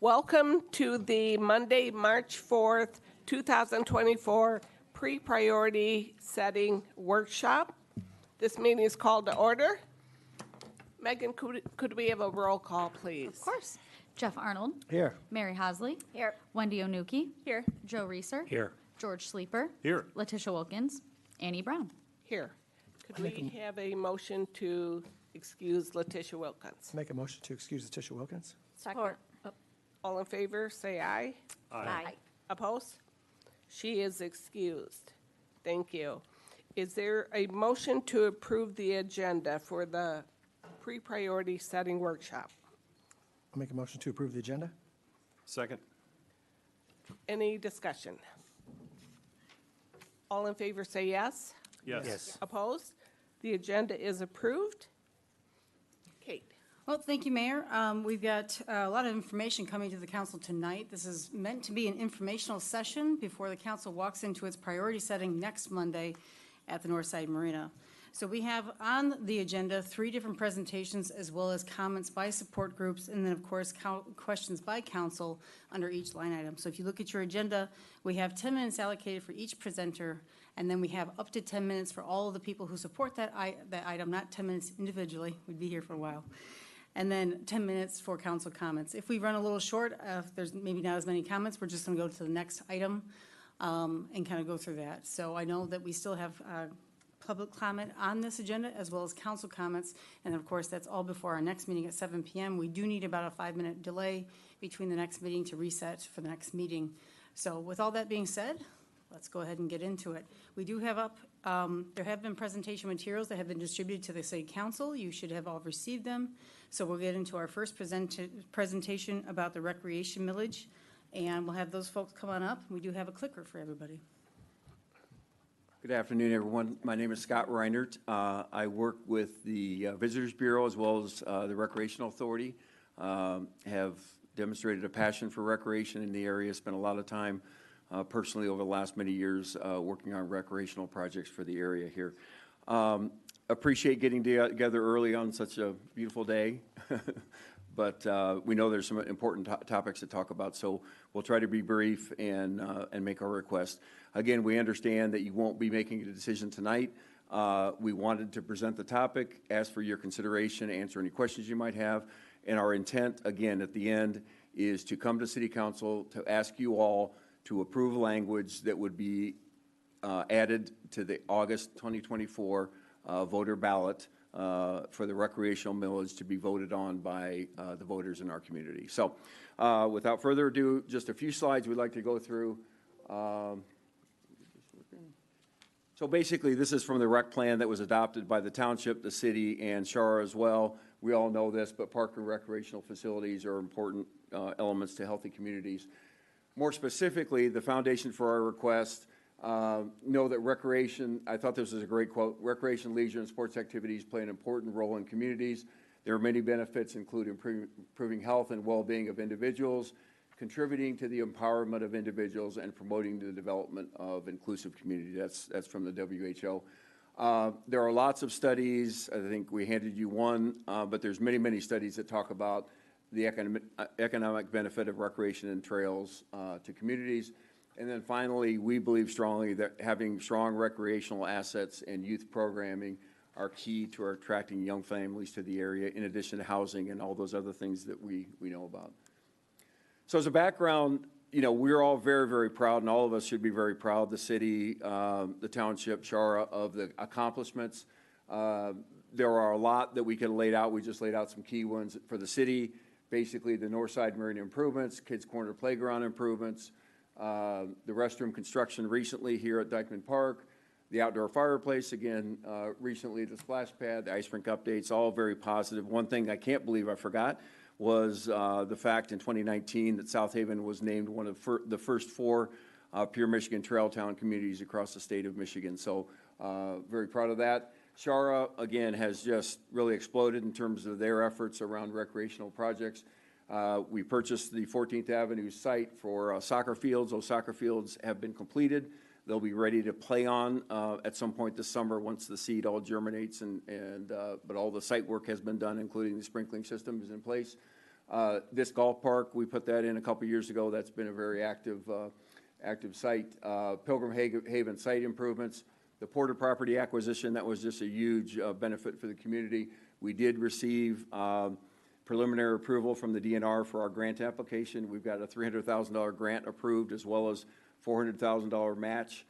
Welcome to the Monday, March 4th, 2024 Pre-Priority Setting Workshop. This meeting is called to order. Megan, could we have a roll call, please? Of course. Jeff Arnold. Here. Mary Hosley. Here. Wendy Onuki. Here. Joe Reeser. Here. George Sleeper. Here. Letitia Wilkins. Annie Brown. Here. Could we have a motion to excuse Letitia Wilkins? Make a motion to excuse Letitia Wilkins. Support. All in favor, say aye. Aye. Opposed? She is excused. Thank you. Is there a motion to approve the agenda for the pre-priority setting workshop? I'll make a motion to approve the agenda. Second. Any discussion? All in favor say yes. Yes. Opposed? The agenda is approved. Kate. Well, thank you, Mayor. We've got a lot of information coming to the council tonight. This is meant to be an informational session before the council walks into its priority setting next Monday at the Northside Marina. So we have on the agenda 3 different presentations as well as comments by support groups and then, of course, questions by council under each line item. So if you look at your agenda, we have 10 minutes allocated for each presenter, and then we have up to 10 minutes for all of the people who support that item, not 10 minutes individually. We'd be here for a while. And then 10 minutes for council comments. If we run a little short, if there's maybe not as many comments, we're just going to go to the next item and kind of go through that. So I know that we still have public comment on this agenda as well as council comments. And of course, that's all before our next meeting at 7 p.m. We do need about a 5-minute delay between the next meeting to reset for the next meeting. So with all that being said, let's go ahead and get into it. We do have up, there have been presentation materials that have been distributed to the City Council. You should have all received them. So we'll get into our first presentation about the recreation millage, and we'll have those folks come on up. We do have a clicker for everybody. Good afternoon, everyone. My name is Scott Reinert. I work with the Visitors Bureau as well as the Recreational Authority. Have demonstrated a passion for recreation in the area. Spent a lot of time personally over the last many years working on recreational projects for the area here. Appreciate getting together early on such a beautiful day, but we know there's some important topics to talk about, so we'll try to be brief and make our request. Again, we understand that you won't be making a decision tonight. We wanted to present the topic, ask for your consideration, answer any questions you might have, and our intent, again, at the end, is to come to City Council to ask you all to approve language that would be added to the August 2024 voter ballot for the recreational millage to be voted on by the voters in our community. So without further ado, just a few slides we'd like to go through. So basically, this is from the rec plan that was adopted by the township, the city, and Shara as well. We all know this, but park and recreational facilities are important elements to healthy communities. More specifically, the foundation for our request, know that recreation, I thought this was a great quote, recreation, leisure, and sports activities play an important role in communities. There are many benefits, including improving health and well-being of individuals, contributing to the empowerment of individuals, and promoting the development of inclusive community. That's from the WHO. There are lots of studies. I think we handed you one, but there's many, many studies that talk about the economic benefit of recreation and trails to communities. And then finally, we believe strongly that having strong recreational assets and youth programming are key to attracting young families to the area, in addition to housing and all those other things that we know about. So as a background, you know, we're all very, very proud, and all of us should be very proud, the city, the township, Shara, of the accomplishments. There are a lot that we could have laid out. We just laid out some key ones for the city. Basically, the Northside Marina improvements, Kids Corner Playground improvements, the restroom construction recently here at Dyckman Park, the outdoor fireplace, again, recently the splash pad, the ice rink updates, all very positive. One thing I can't believe I forgot was the fact in 2019 that South Haven was named one of the first 4 Pure Michigan Trail Town communities across the state of Michigan. So very proud of that. Shara, again, has just really exploded in terms of their efforts around recreational projects. We purchased the 14th Avenue site for soccer fields. Those soccer fields have been completed. They'll be ready to play on at some point this summer once the seed all germinates, but all the site work has been done, including the sprinkling system is in place. This golf park, we put that in a couple years ago. That's been a very active site. Pilgrim Haven site improvements. The Porter property acquisition, that was just a huge benefit for the community. We did receive preliminary approval from the DNR for our grant application. We've got a $300,000 grant approved, as well as $400,000 match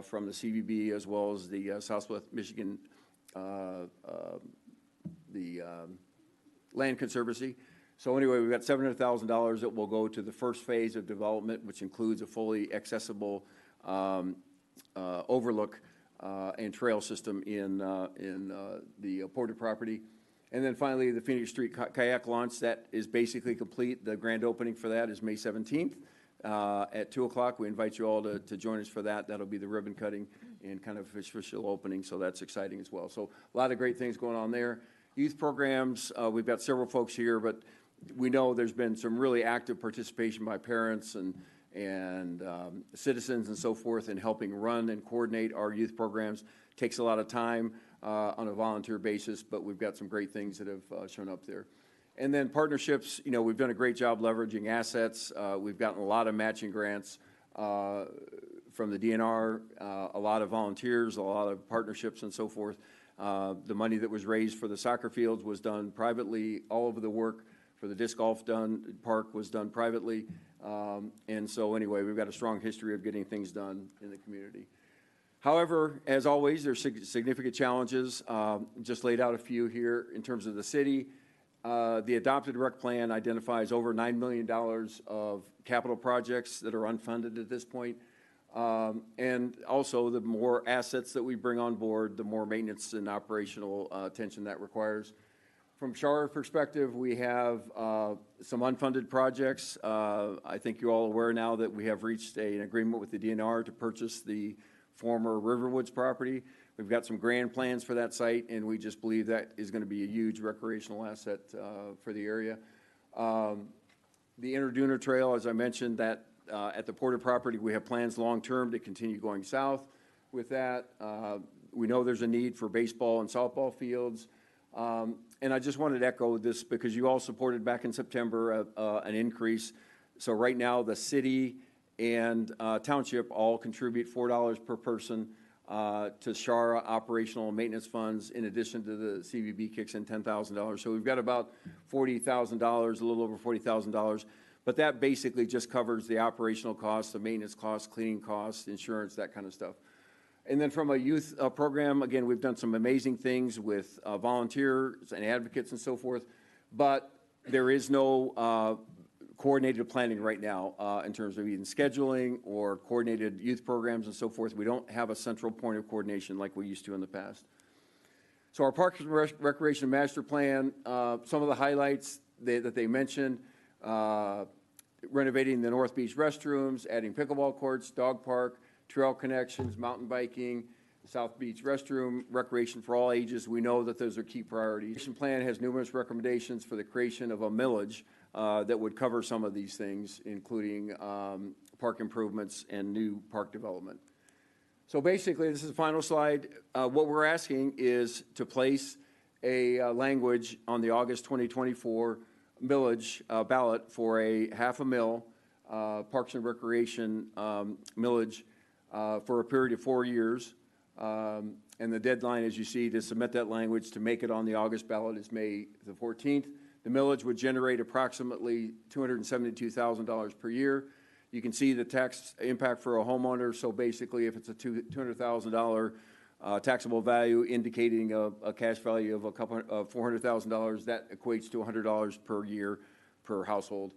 from the CVB, as well as the Southwest Michigan Land Conservancy. So anyway, we've got $700,000 that will go to the first phase of development, which includes a fully accessible overlook and trail system in the Porter property. And then finally, the Phoenix Street Kayak launch, that is basically complete. The grand opening for that is May 17th at 2 o'clock. We invite you all to join us for that. That'll be the ribbon cutting and kind of official opening, so that's exciting as well. So a lot of great things going on there. Youth programs, we've got several folks here, but we know there's been some really active participation by parents and citizens and so forth in helping run and coordinate our youth programs. Takes a lot of time on a volunteer basis, but we've got some great things that have shown up there. And then partnerships, you know, we've done a great job leveraging assets. We've gotten a lot of matching grants from the DNR, a lot of volunteers, a lot of partnerships and so forth. The money that was raised for the soccer fields was done privately. All of the work for the disc golf park was done privately. And so anyway, we've got a strong history of getting things done in the community. However, as always, there's significant challenges. Just laid out a few here in terms of the city. The adopted rec plan identifies over $9 million of capital projects that are unfunded at this point. And also, the more assets that we bring on board, the more maintenance and operational attention that requires. From Shara perspective, we have some unfunded projects. I think you're all aware now that we have reached an agreement with the DNR to purchase the former Riverwoods property. We've got some grand plans for that site, and we just believe that is going to be a huge recreational asset for the area. The Interduna Trail, as I mentioned, that at the Porter property, we have plans long-term to continue going south with that. We know there's a need for baseball and softball fields. And I just wanted to echo this because you all supported back in September an increase. So right now, the city and township all contribute $4 per person to Shara operational and maintenance funds, in addition to the CVB kicks in $10,000. So we've got about $40,000, a little over $40,000. But that basically just covers the operational costs, the maintenance costs, cleaning costs, insurance, that kind of stuff. And then from a youth program, again, we've done some amazing things with volunteers and advocates and so forth, but there is no coordinated planning right now in terms of even scheduling or coordinated youth programs and so forth. We don't have a central point of coordination like we used to in the past. So our Parks and Recreation Master Plan, some of the highlights that they mentioned, renovating the North Beach restrooms, adding pickleball courts, dog park, trail connections, mountain biking, South Beach restroom, recreation for all ages. We know that those are key priorities. The plan has numerous recommendations for the creation of a millage that would cover some of these things, including park improvements and new park development. So basically, this is the final slide. What we're asking is to place a language on the August 2024 millage ballot for a $0.5 Parks and Recreation millage for a period of 4 years. And the deadline, as you see, to submit that language to make it on the August ballot is May the 14th. The millage would generate approximately $272,000 per year. You can see the tax impact for a homeowner. So basically, if it's a $200,000 taxable value, indicating a cash value of $400,000, that equates to $100 per year per household.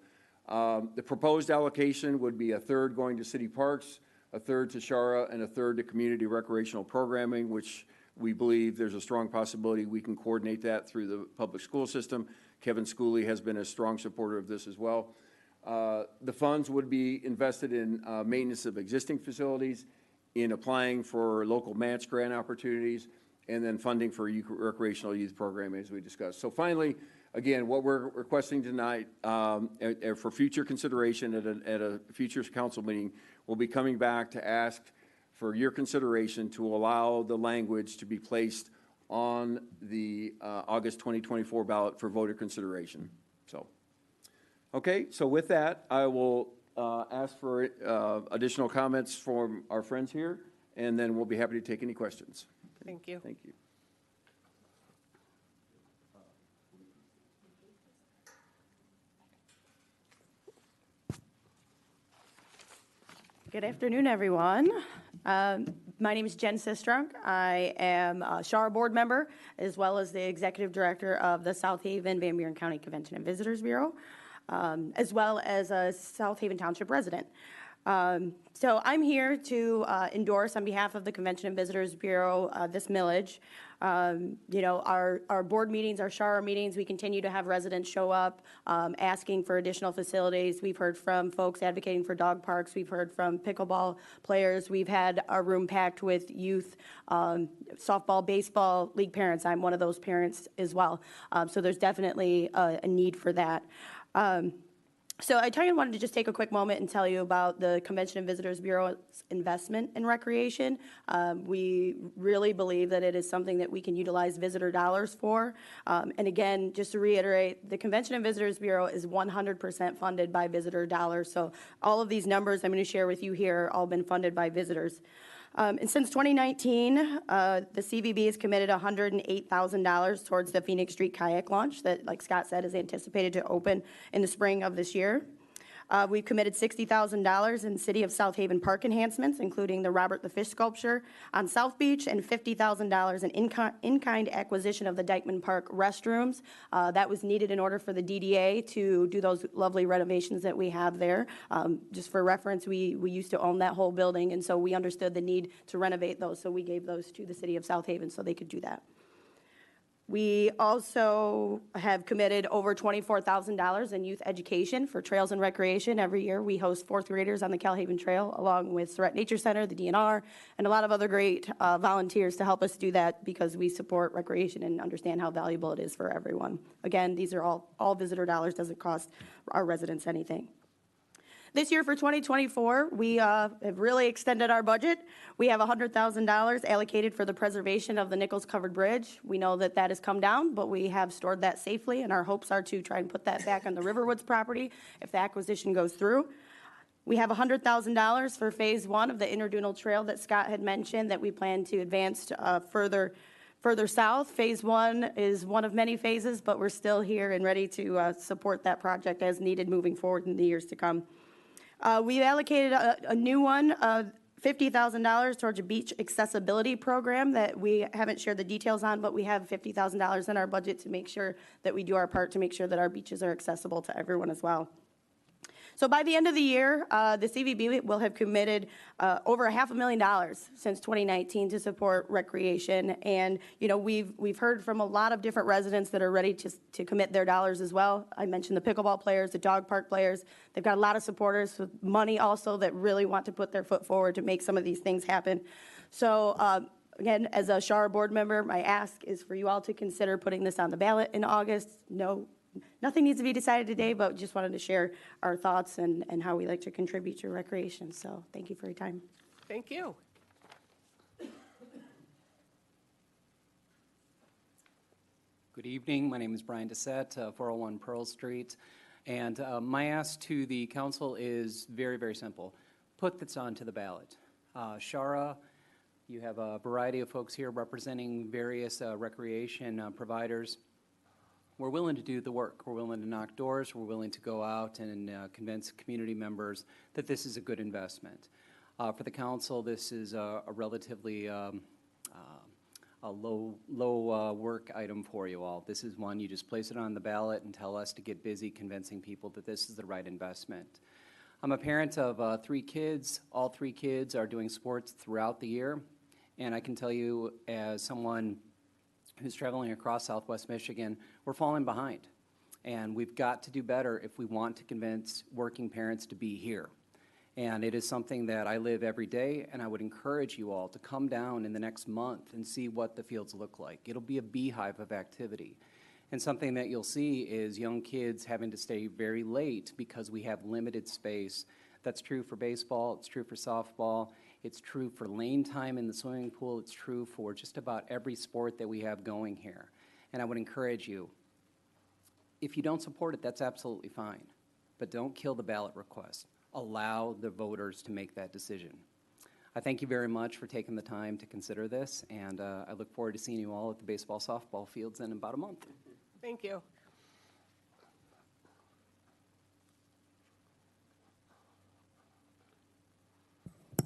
The proposed allocation would be a third going to city parks, a third to Shara, and a third to community recreational programming, which we believe there's a strong possibility we can coordinate that through the public school system. Kevin Schooley has been a strong supporter of this as well. The funds would be invested in maintenance of existing facilities, in applying for local match grant opportunities, and then funding for recreational youth programming, as we discussed. So finally, again, what we're requesting tonight for future consideration at a future council meeting, we'll be coming back to ask for your consideration to allow the language to be placed on the August 2024 ballot for voter consideration. So Okay, so with that, I will ask for additional comments from our friends here, and then we'll be happy to take any questions. Thank you. Thank you. Good afternoon, everyone. My name is Jen Sistrunk. I am a Shar board member, as well as the executive director of the South Haven Van Buren County Convention and Visitors Bureau, as well as a South Haven Township resident. So I'm here to endorse on behalf of the Convention and Visitors Bureau this millage. You know, our board meetings, our Shar meetings, we continue to have residents show up asking for additional facilities. We've heard from folks advocating for dog parks. We've heard from pickleball players. We've had our room packed with youth, softball, baseball, league parents. I'm one of those parents as well. So there's definitely a need for that. So I wanted to just take a quick moment and tell you about the Convention and Visitors Bureau's investment in recreation. We really believe that it is something that we can utilize visitor dollars for. And again, just to reiterate, the Convention and Visitors Bureau is 100% funded by visitor dollars. So all of these numbers I'm going to share with you here are all been funded by visitors. And since 2019, the CVB has committed $108,000 towards the Phoenix Street kayak launch that, like Scott said, is anticipated to open in the spring of this year. We've committed $60,000 in City of South Haven park enhancements, including the Robert the Fish sculpture on South Beach, and $50,000 in in-kind acquisition of the Dykeman Park restrooms. That was needed in order for the DDA to do those lovely renovations that we have there. Just for reference, we used to own that whole building, and so we understood the need to renovate those, so we gave those to the City of South Haven so they could do that. We also have committed over $24,000 in youth education for trails and recreation. Every year, we host fourth graders on the Calhaven Trail, along with Surratt Nature Center, the DNR, and a lot of other great volunteers to help us do that because we support recreation and understand how valuable it is for everyone. Again, these are all visitor dollars, doesn't cost our residents anything. This year for 2024, we have really extended our budget. We have $100,000 allocated for the preservation of the Nichols Covered Bridge. We know that that has come down, but we have stored that safely, and our hopes are to try and put that back on the Riverwoods property if the acquisition goes through. We have $100,000 for Phase 1 of the Interdunal Trail that Scott had mentioned that we plan to advance to, further south. Phase 1 is one of many phases, but we're still here and ready to support that project as needed moving forward in the years to come. We've allocated a new one, $50,000 towards a beach accessibility program that we haven't shared the details on, but we have $50,000 in our budget to make sure that we do our part to make sure that our beaches are accessible to everyone as well. So by the end of the year, the CVB will have committed over $500,000 since 2019 to support recreation. And, you know, we've heard from a lot of different residents that are ready to commit their dollars as well. I mentioned the pickleball players, the dog park players. They've got a lot of supporters with money also that really want to put their foot forward to make some of these things happen. So, again, as a Shar board member, my ask is for you all to consider putting this on the ballot in August. Nothing needs to be decided today, but just wanted to share our thoughts and how we like to contribute to recreation. So thank you for your time. Thank you. Good evening. My name is Brian Dissette, 401 Pearl Street. And my ask to the council is very, very simple. Put this onto the ballot. Shara, you have a variety of folks here representing various recreation providers. We're willing to do the work. We're willing to knock doors. We're willing to go out and convince community members that this is a good investment. For the council, this is a relatively low work item for you all. This is one, you just place it on the ballot and tell us to get busy convincing people that this is the right investment. I'm a parent of 3 kids. All 3 kids are doing sports throughout the year. And I can tell you, as someone who's traveling across Southwest Michigan, we're falling behind. And we've got to do better if we want to convince working parents to be here. And it is something that I live every day, and I would encourage you all to come down in the next month and see what the fields look like. It'll be a beehive of activity. And something that you'll see is young kids having to stay very late because we have limited space. That's true for baseball, it's true for softball, it's true for lane time in the swimming pool, it's true for just about every sport that we have going here. And I would encourage you, if you don't support it, that's absolutely fine. but don't kill the ballot request. Allow the voters to make that decision. I thank you very much for taking the time to consider this, and I look forward to seeing you all at the baseball, softball fields in about a month. Thank you.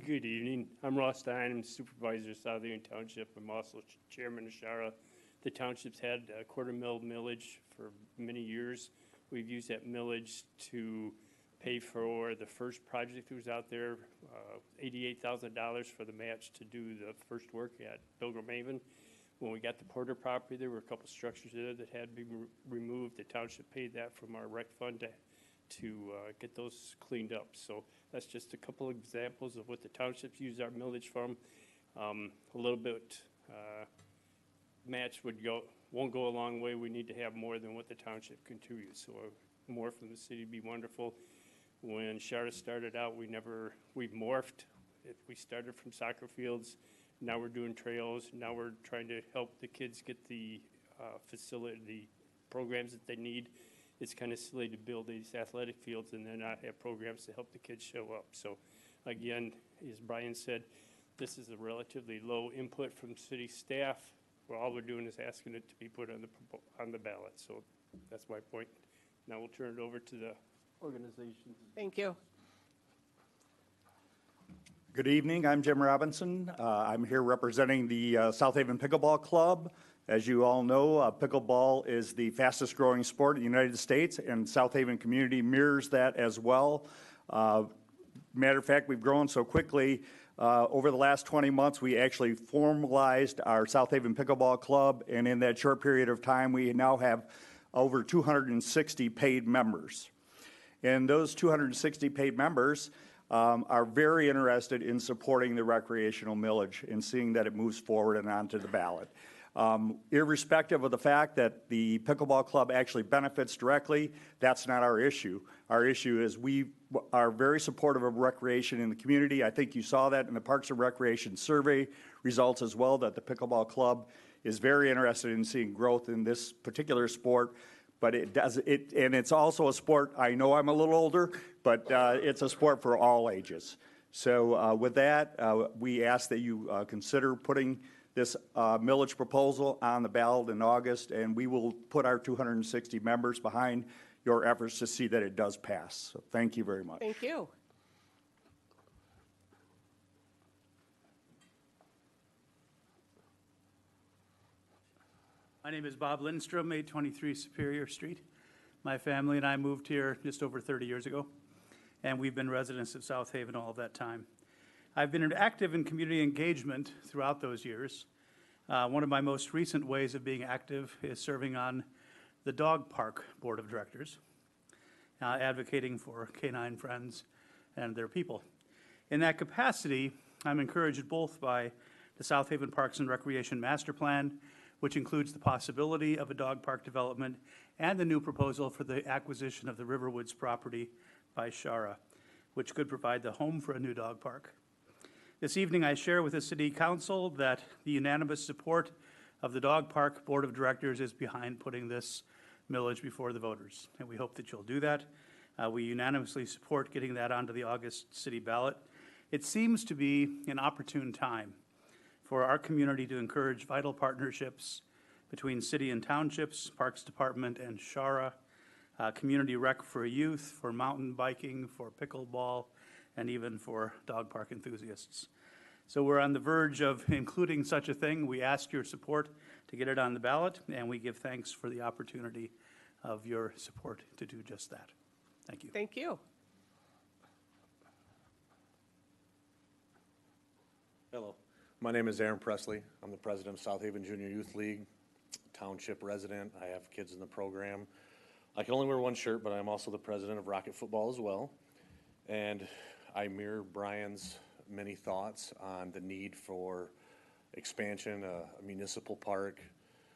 Good evening. I'm Ross Stein. I'm Supervisor of South Haven Township. I'm also Chairman of Shara. The township's had a quarter mil millage for many years. We've used that millage to pay for the first project that was out there, $88,000 for the match to do the first work at Pilgrim Haven. When we got the Porter property, there were a couple structures there that had to be removed. The township paid that from our rec fund to get those cleaned up. So that's just a couple examples of what the townships use our millage from. A little bit match won't go a long way. We need to have more than what the township contributes. So more from the city would be wonderful. When Shara started out, we've morphed. We started from soccer fields. Now we're doing trails. Now we're trying to help the kids get the facility, the programs that they need. It's kind of silly to build these athletic fields and then not have programs to help the kids show up. So again, as Brian said, this is a relatively low input from city staff. All we're doing is asking it to be put on the ballot. So that's my point. Now we'll turn it over to the organizations. Thank you. Good evening, I'm Jim Robinson. I'm here representing the South Haven Pickleball Club. As you all know, pickleball is the fastest growing sport in the United States, and South Haven community mirrors that as well. Matter of fact, we've grown so quickly. Over the last 20 months, we actually formalized our South Haven Pickleball Club, and in that short period of time, we now have over 260 paid members. And those 260 paid members are very interested in supporting the recreational millage and seeing that it moves forward and onto the ballot. Irrespective of the fact that the pickleball club actually benefits directly, that's not our issue. Our issue is we are very supportive of recreation in the community. I think you saw that in the Parks and Recreation survey results as well, that the pickleball club is very interested in seeing growth in this particular sport. But and it's also a sport, I know I'm a little older, but it's a sport for all ages. So with that, we ask that you consider putting this millage proposal on the ballot in August, and we will put our 260 members behind your efforts to see that it does pass. So thank you very much. Thank you. My name is Bob Lindstrom, 823 Superior Street. My family and I moved here just over 30 years ago, and we've been residents of South Haven all of that time. I've been active in community engagement throughout those years. One of my most recent ways of being active is serving on the Dog Park Board of Directors, advocating for canine friends and their people. In that capacity, I'm encouraged both by the South Haven Parks and Recreation Master Plan, which includes the possibility of a dog park development, and the new proposal for the acquisition of the Riverwoods property by Shara, which could provide the home for a new dog park. This evening, I share with the City Council that the unanimous support of the Dog Park Board of Directors is behind putting this millage before the voters, and we hope that you'll do that. We unanimously support getting that onto the August city ballot. It seems to be an opportune time for our community to encourage vital partnerships between city and townships, Parks Department and Shara, community rec for youth, for mountain biking, for pickleball, and even for dog park enthusiasts. So we're on the verge of including such a thing. We ask your support to get it on the ballot, and we give thanks for the opportunity of your support to do just that. Thank you. Thank you. Hello, my name is Aaron Presley. I'm the president of South Haven Junior Youth League, township resident. I have kids in the program. I can only wear one shirt, but I'm also the president of Rocket Football as well. And I mirror Brian's many thoughts on the need for expansion, a municipal park.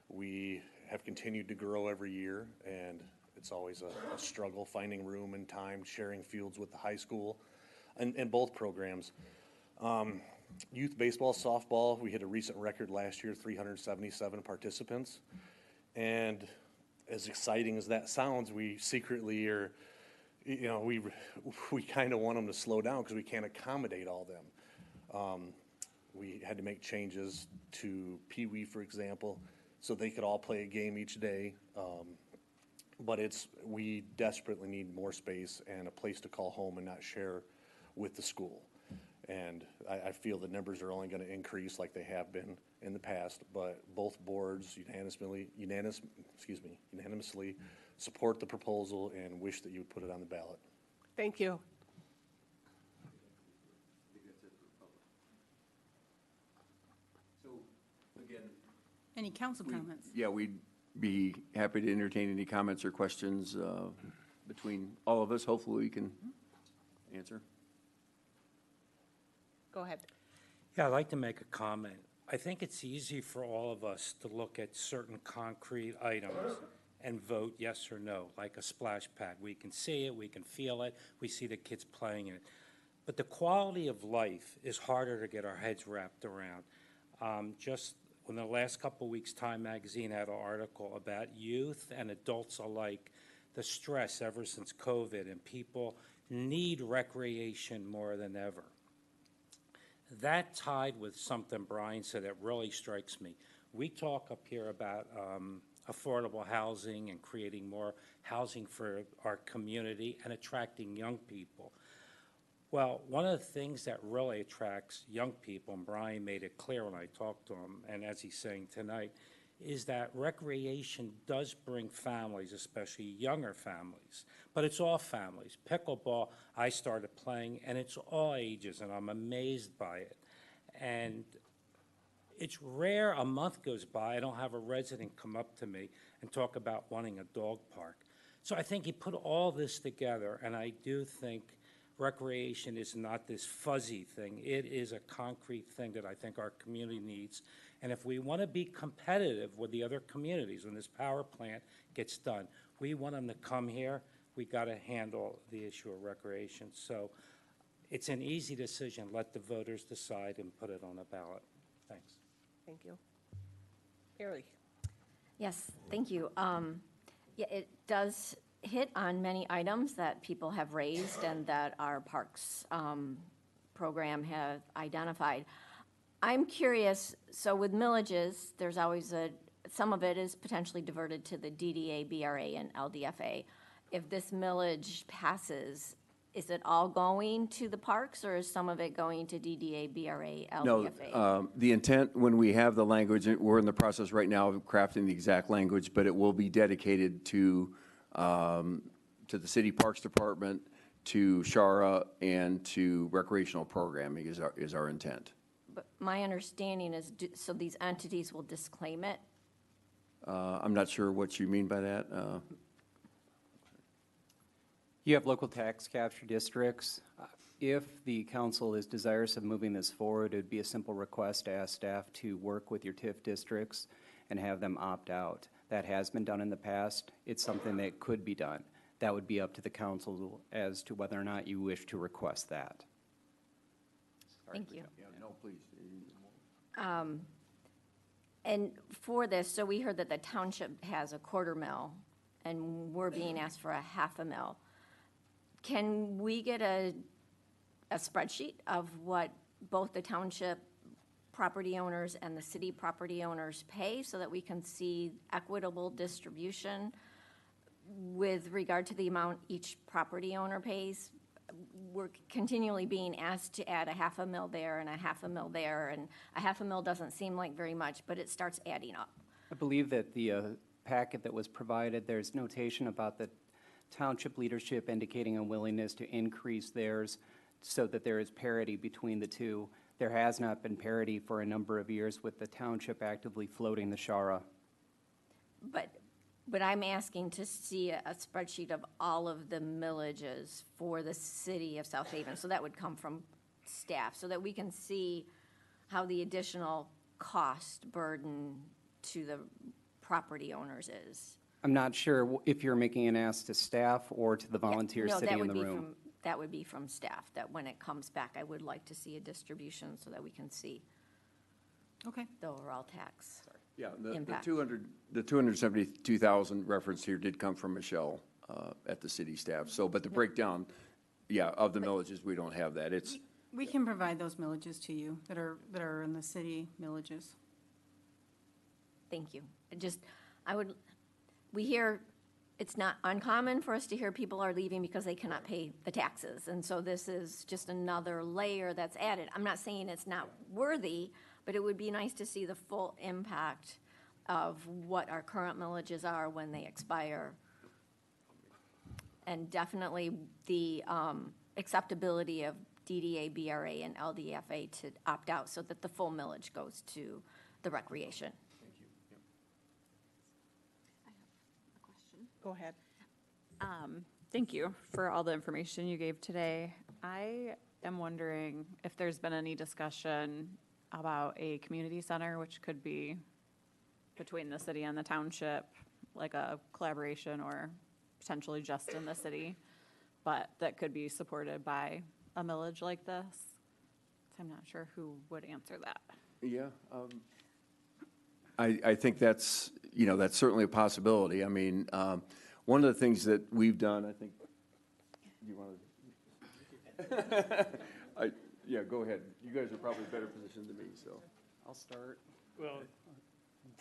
We have continued to grow every year, and it's always a struggle finding room and time, sharing fields with the high school and both programs. Youth baseball, softball, we hit a recent record last year, 377 participants. And as exciting as that sounds, we secretly are you know, we kind of want them to slow down because we can't accommodate all them. We had to make changes to Pee Wee, for example, so they could all play a game each day. But we desperately need more space and a place to call home and not share with the school. And I feel the numbers are only going to increase like they have been in the past, but both boards unanimously support the proposal and wish that you would put it on the ballot. Thank you. Any council comments? Yeah, we'd be happy to entertain any comments or questions between all of us. Hopefully we can answer. Go ahead. Yeah, I'd like to make a comment. I think it's easy for all of us to look at certain concrete items and vote yes or no, like a splash pad. We can see it, we can feel it, we see the kids playing in it. But the quality of life is harder to get our heads wrapped around. Just in the last couple of weeks, Time Magazine had an article about youth and adults alike, the stress ever since COVID, and people need recreation more than ever. That tied with something Brian said that really strikes me. We talk up here about affordable housing and creating more housing for our community and attracting young people. Well, one of the things that really attracts young people, and Brian made it clear when I talked to him, and as he's saying tonight, is that recreation does bring families, especially younger families, but it's all families. Pickleball, I started playing, and it's all ages, and I'm amazed by it. And it's rare a month goes by, I don't have a resident come up to me and talk about wanting a dog park. So I think you put all this together, and I do think recreation is not this fuzzy thing. It is a concrete thing that I think our community needs. And if we want to be competitive with the other communities when this power plant gets done, we want them to come here. We got to handle the issue of recreation. So it's an easy decision. Let the voters decide and put it on a ballot. Thanks. Thank you. Mary? Yes, thank you. Yeah, it does hit on many items that people have raised and that our parks program have identified. I'm curious, so with millages, there's always some of it is potentially diverted to the DDA, BRA, and LDFA. If this millage passes, is it all going to the parks, or is some of it going to DDA, BRA, LDFA? No, the intent, when we have the language, we're in the process right now of crafting the exact language, but it will be dedicated to the City Parks Department, to Shara, and to recreational programming is our intent. But my understanding is, so these entities will disclaim it? I'm not sure what you mean by that. You have local tax capture districts. If the council is desirous of moving this forward, it would be a simple request to ask staff to work with your TIF districts and have them opt out. That has been done in the past. It's something that could be done. That would be up to the council as to whether or not you wish to request that. Thank you. Yeah, no, please. And for this, so we heard that the township has a $0.25 mil, and we're being asked for a $0.5 mil. Can we get a spreadsheet of what both the township property owners and the city property owners pay so that we can see equitable distribution with regard to the amount each property owner pays? We're continually being asked to add a $0.5 mil there and a $0.5 mil there, and a $0.5 mil doesn't seem like very much, but it starts adding up. I believe that the packet that was provided, there's notation about the township leadership indicating a willingness to increase theirs so that there is parity between the two. There has not been parity for a number of years with the township actively floating the Shara. But I'm asking to see a spreadsheet of all of the millages for the city of South Haven. So that would come from staff, so that we can see how the additional cost burden to the property owners is. I'm not sure if you're making an ask to staff or to the volunteers sitting in the room. That would be from staff, that when it comes back, I would like to see a distribution so that we can see Okay. the overall tax. Yeah, the Impact. 272,000 referenced here did come from Michelle at the city staff. So, but the breakdown, yeah, of the millages, we don't have that. It's, We can provide those millages to you that are in the city millages. Thank you. We hear, it's not uncommon for us to hear people are leaving because they cannot pay the taxes. And so this is just another layer that's added. I'm not saying it's not worthy, but it would be nice to see the full impact of what our current millages are when they expire. And definitely the acceptability of DDA, BRA, and LDFA to opt out so that the full millage goes to the recreation. Go ahead. Thank you for all the information you gave today. I am wondering if there's been any discussion about a community center, which could be between the city and the township, like a collaboration or potentially just in the city, but that could be supported by a millage like this. So I'm not sure who would answer that. yeah. I think that's, that's certainly a possibility. I mean, one of the things that we've done, I think, you want to? Yeah, go ahead. You guys are probably better positioned than me, so. I'll start. Well,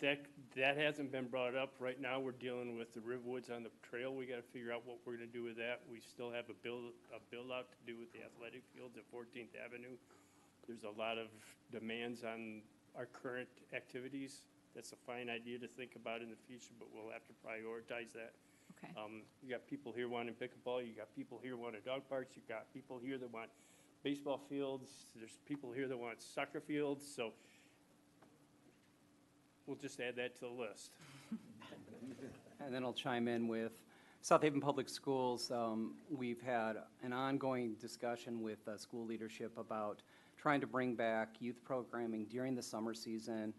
that hasn't been brought up. Right now, we're dealing with the Riverwoods on the trail. We gotta figure out what we're gonna do with that. We still have a build out to do with the athletic fields at 14th Avenue. There's a lot of demands on our current activities. That's a fine idea to think about in the future, but we'll have to prioritize that. Okay. You got people here wanting pickleball, you got people here wanting dog parks, you got people here that want baseball fields, there's people here that want soccer fields, so we'll just add that to the list. And then I'll chime in with South Haven Public Schools. We've had an ongoing discussion with school leadership about trying to bring back youth programming during the summer season.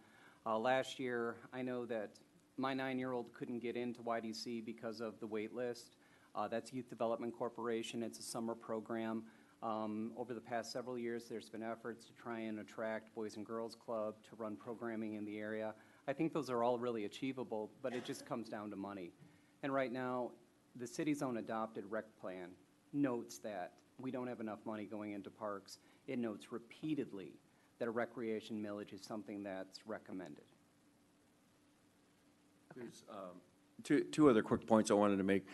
Last year, I know that my 9-year-old couldn't get into YDC because of the wait list. That's Youth Development Corporation. It's a summer program. Over the past several years, there's been efforts to try and attract Boys and Girls Club to run programming in the area. I think those are all really achievable, but it just comes down to money. And right now, the city's own adopted rec plan notes that we don't have enough money going into parks. It notes repeatedly that a recreation millage is something that's recommended. There's two other quick points I wanted to make.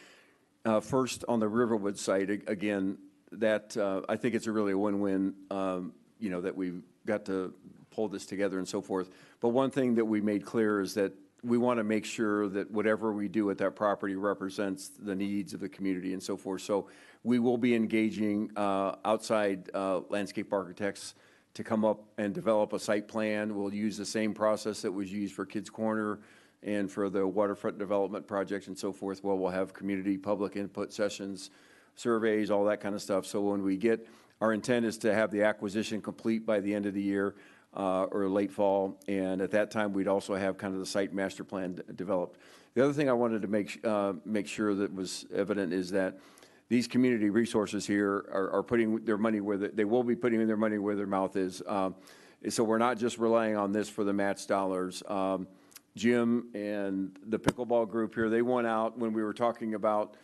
First, on the Riverwood site, again, that I think it's really a win-win, that we've got to pull this together and so forth. But one thing that we made clear is that we want to make sure that whatever we do at that property represents the needs of the community and so forth. So we will be engaging outside landscape architects to come up and develop a site plan. We'll use the same process that was used for Kids Corner and for the waterfront development projects and so forth, where we'll have community public input sessions, surveys, all that kind of stuff. So when we get, our intent is to have the acquisition complete by the end of the year or late fall, and at that time, we'd also have kind of the site master plan developed. The other thing I wanted to make sure that was evident is that these community resources here are putting their money where they will be putting their money where their mouth is. So we're not just relying on this for the match dollars. Jim and the pickleball group here, they went out when we were talking about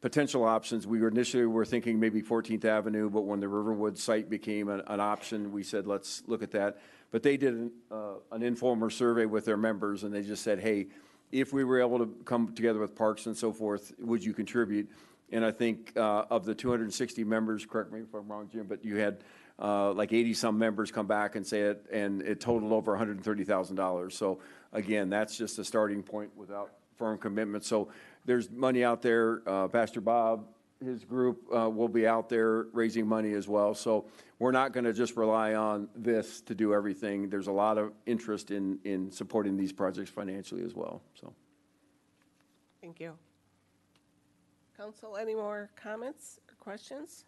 potential options. We initially were thinking maybe 14th Avenue, but when the Riverwood site became an option, we said, let's look at that. But they did an informal survey with their members, and they just said, hey, if we were able to come together with parks and so forth, would you contribute? And I think of the 260 members, correct me if I'm wrong, Jim, but you had like 80-some members come back and say it, and it totaled over $130,000. So again, that's just a starting point without firm commitment. So there's money out there. Pastor Bob, his group will be out there raising money as well. So we're not going to just rely on this to do everything. There's a lot of interest in supporting these projects financially as well. So, Thank you. Council, any more comments or questions?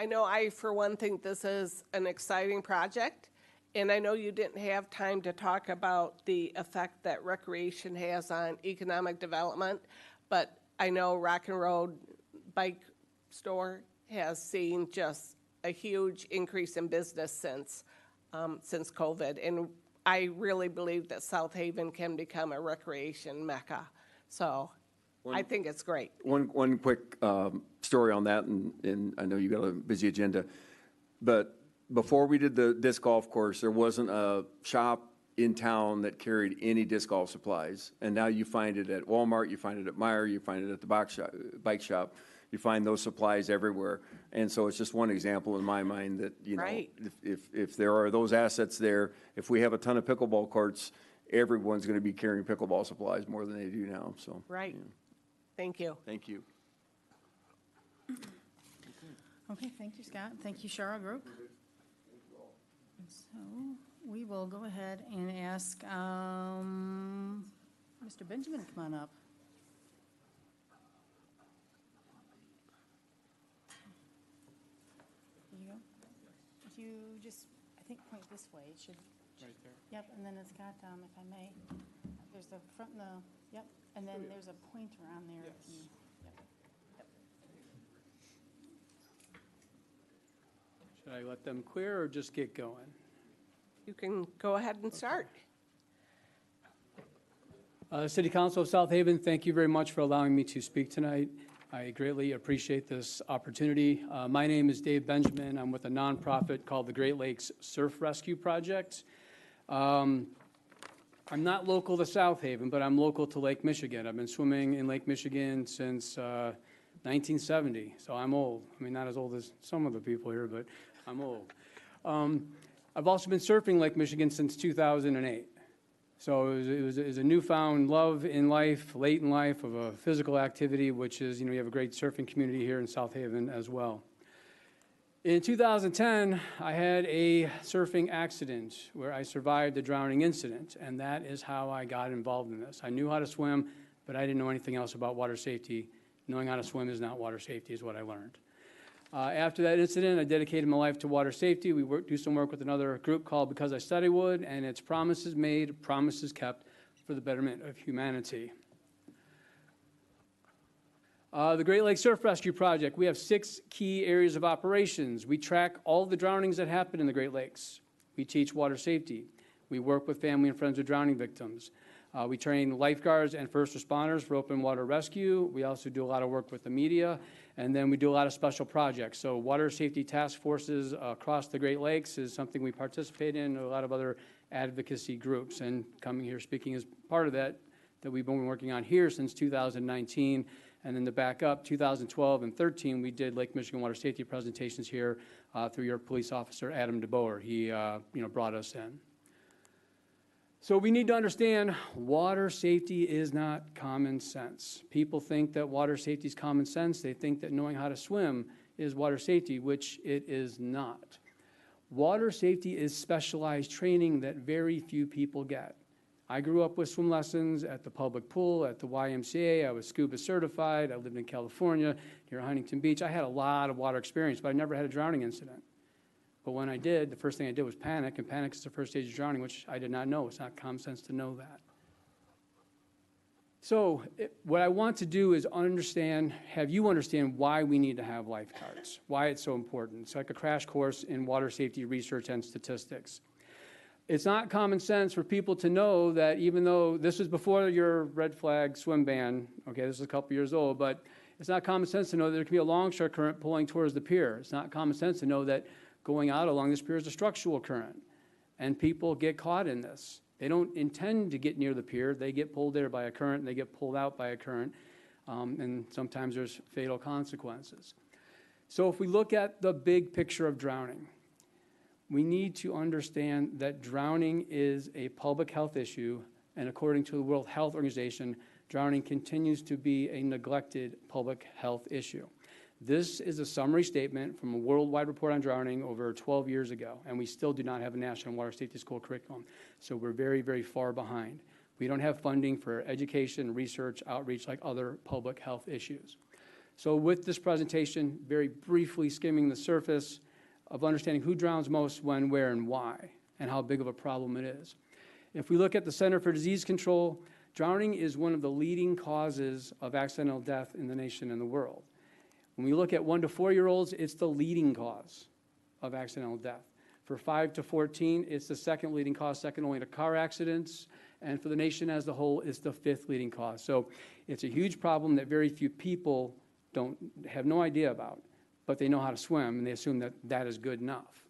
I know for one, think this is an exciting project, and I know you didn't have time to talk about the effect that recreation has on economic development, but I know Rock and Road Bike Store has seen just a huge increase in business since COVID, and I really believe that South Haven can become a recreation mecca. So I think it's great. One quick story on that, and I know you got a busy agenda, but before we did the disc golf course, there wasn't a shop in town that carried any disc golf supplies. And now you find it at Walmart, you find it at Meijer, you find it at the bike shop. You find those supplies everywhere. And so it's just one example in my mind that, you know, Right. if there are those assets there, if we have a ton of pickleball courts, everyone's going to be carrying pickleball supplies more than they do now, so. Right. Thank you. Thank you. Okay, thank you, Scott. Thank you, Shara Group. So we will go ahead and ask Mr. Benjamin to come on up. There you go. If you just, I think, point this way, it should. Right there. Yep, and then it's got, if I may, there's the front and the, yep, and then there's a pointer on there. Yep. Should I let them clear or just get going? You can go ahead and start. City Council of South Haven, thank you very much for allowing me to speak tonight. I greatly appreciate this opportunity. My name is Dave Benjamin. I'm with a nonprofit called the Great Lakes Surf Rescue Project. I'm not local to South Haven, but I'm local to Lake Michigan. I've been swimming in Lake Michigan since 1970, so I'm old. I mean, not as old as some of the people here, but I'm old. I've also been surfing Lake Michigan since 2008. So it was a newfound love in life, late in life, of a physical activity, which is, you know, you have a great surfing community here in South Haven as well. In 2010, I had a surfing accident where I survived a drowning incident, and that is how I got involved in this. I knew how to swim, but I didn't know anything else about water safety. Knowing how to swim is not water safety, is what I learned. After that incident, I dedicated my life to water safety. We do some work with another group called Because I Said I Would, and it's promises made, promises kept for the betterment of humanity. The Great Lakes Surf Rescue Project, we have 6 key areas of operations. We track all the drownings that happen in the Great Lakes. We teach water safety. We work with family and friends of drowning victims. We train lifeguards and first responders for open water rescue. We also do a lot of work with the media, and then we do a lot of special projects. So water safety task forces across the Great Lakes is something we participate in, a lot of other advocacy groups. And coming here speaking as part of that we've been working on here since 2019. And then to back up, 2012 and 13, we did Lake Michigan water safety presentations here through your police officer, Adam DeBoer. He brought us in. So we need to understand water safety is not common sense. People think that water safety is common sense. They think that knowing how to swim is water safety, which it is not. Water safety is specialized training that very few people get. I grew up with swim lessons at the public pool, at the YMCA. I was scuba certified. I lived in California, here at Huntington Beach. I had a lot of water experience, but I never had a drowning incident. But when I did, the first thing I did was panic, and panic is the first stage of drowning, which I did not know. It's not common sense to know that. So what I want to do is have you understand why we need to have lifeguards, why it's so important. It's like a crash course in water safety research and statistics. It's not common sense for people to know that even though this was before your red flag swim ban, okay, this is a couple years old, but it's not common sense to know that there can be a longshore current pulling towards the pier. It's not common sense to know that going out along this pier is a structural current, and people get caught in this. They don't intend to get near the pier. They get pulled there by a current, and they get pulled out by a current, and sometimes there's fatal consequences. So if we look at the big picture of drowning, we need to understand that drowning is a public health issue, and according to the World Health Organization, drowning continues to be a neglected public health issue. This is a summary statement from a worldwide report on drowning over 12 years ago, and we still do not have a national water safety school curriculum. So we're very, very far behind. We don't have funding for education, research, outreach like other public health issues. So with this presentation, very briefly skimming the surface of understanding who drowns most, when, where, and why, and how big of a problem it is. If we look at the Center for Disease Control, drowning is one of the leading causes of accidental death in the nation and the world. When we look at 1 to 4-year-olds, it's the leading cause of accidental death. For 5 to 14, it's the second leading cause, second only to car accidents. and for the nation as a whole, it's the 5th leading cause. So it's a huge problem that very few people have no idea about, but they know how to swim, and they assume that that is good enough.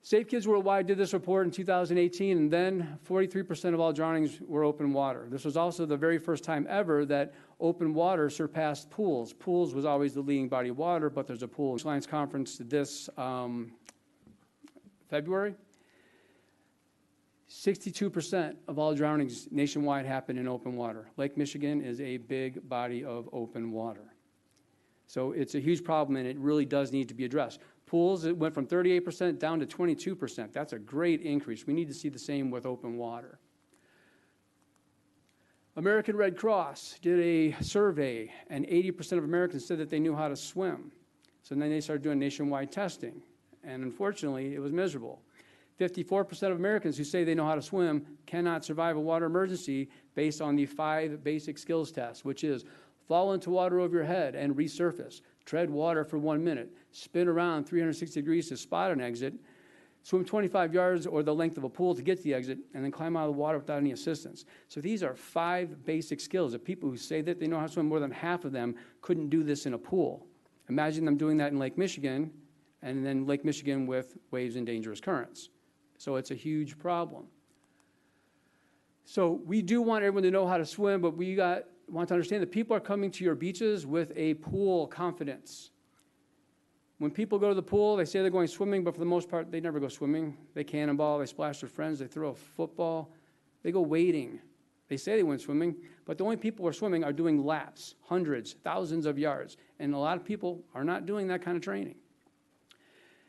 Safe Kids Worldwide did this report in 2018, and then 43% of all drownings were open water. This was also the very first time ever that open water surpassed pools. Pools was always the leading body of water, but there's a pool science conference this February. 62% of all drownings nationwide happen in open water. Lake Michigan is a big body of open water. So it's a huge problem, and it really does need to be addressed. Pools, it went from 38% down to 22%. That's a great increase. We need to see the same with open water. American Red Cross did a survey, and 80% of Americans said that they knew how to swim. So then they started doing nationwide testing, and unfortunately, it was miserable. 54% of Americans who say they know how to swim cannot survive a water emergency based on the 5 basic skills tests, which is fall into water over your head and resurface, tread water for 1 minute, spin around 360 degrees to spot an exit, swim 25 yards or the length of a pool to get to the exit, and then climb out of the water without any assistance. So these are 5 basic skills that people who say that they know how to swim, more than half of them couldn't do this in a pool. Imagine them doing that in Lake Michigan, and then Lake Michigan with waves and dangerous currents. So it's a huge problem. So we do want everyone to know how to swim, but we want to understand that people are coming to your beaches with a pool confidence. When people go to the pool, they say they're going swimming, but for the most part, they never go swimming. They cannonball, they splash their friends, they throw a football, they go wading. They say they went swimming, but the only people who are swimming are doing laps, hundreds, thousands of yards, and a lot of people are not doing that kind of training.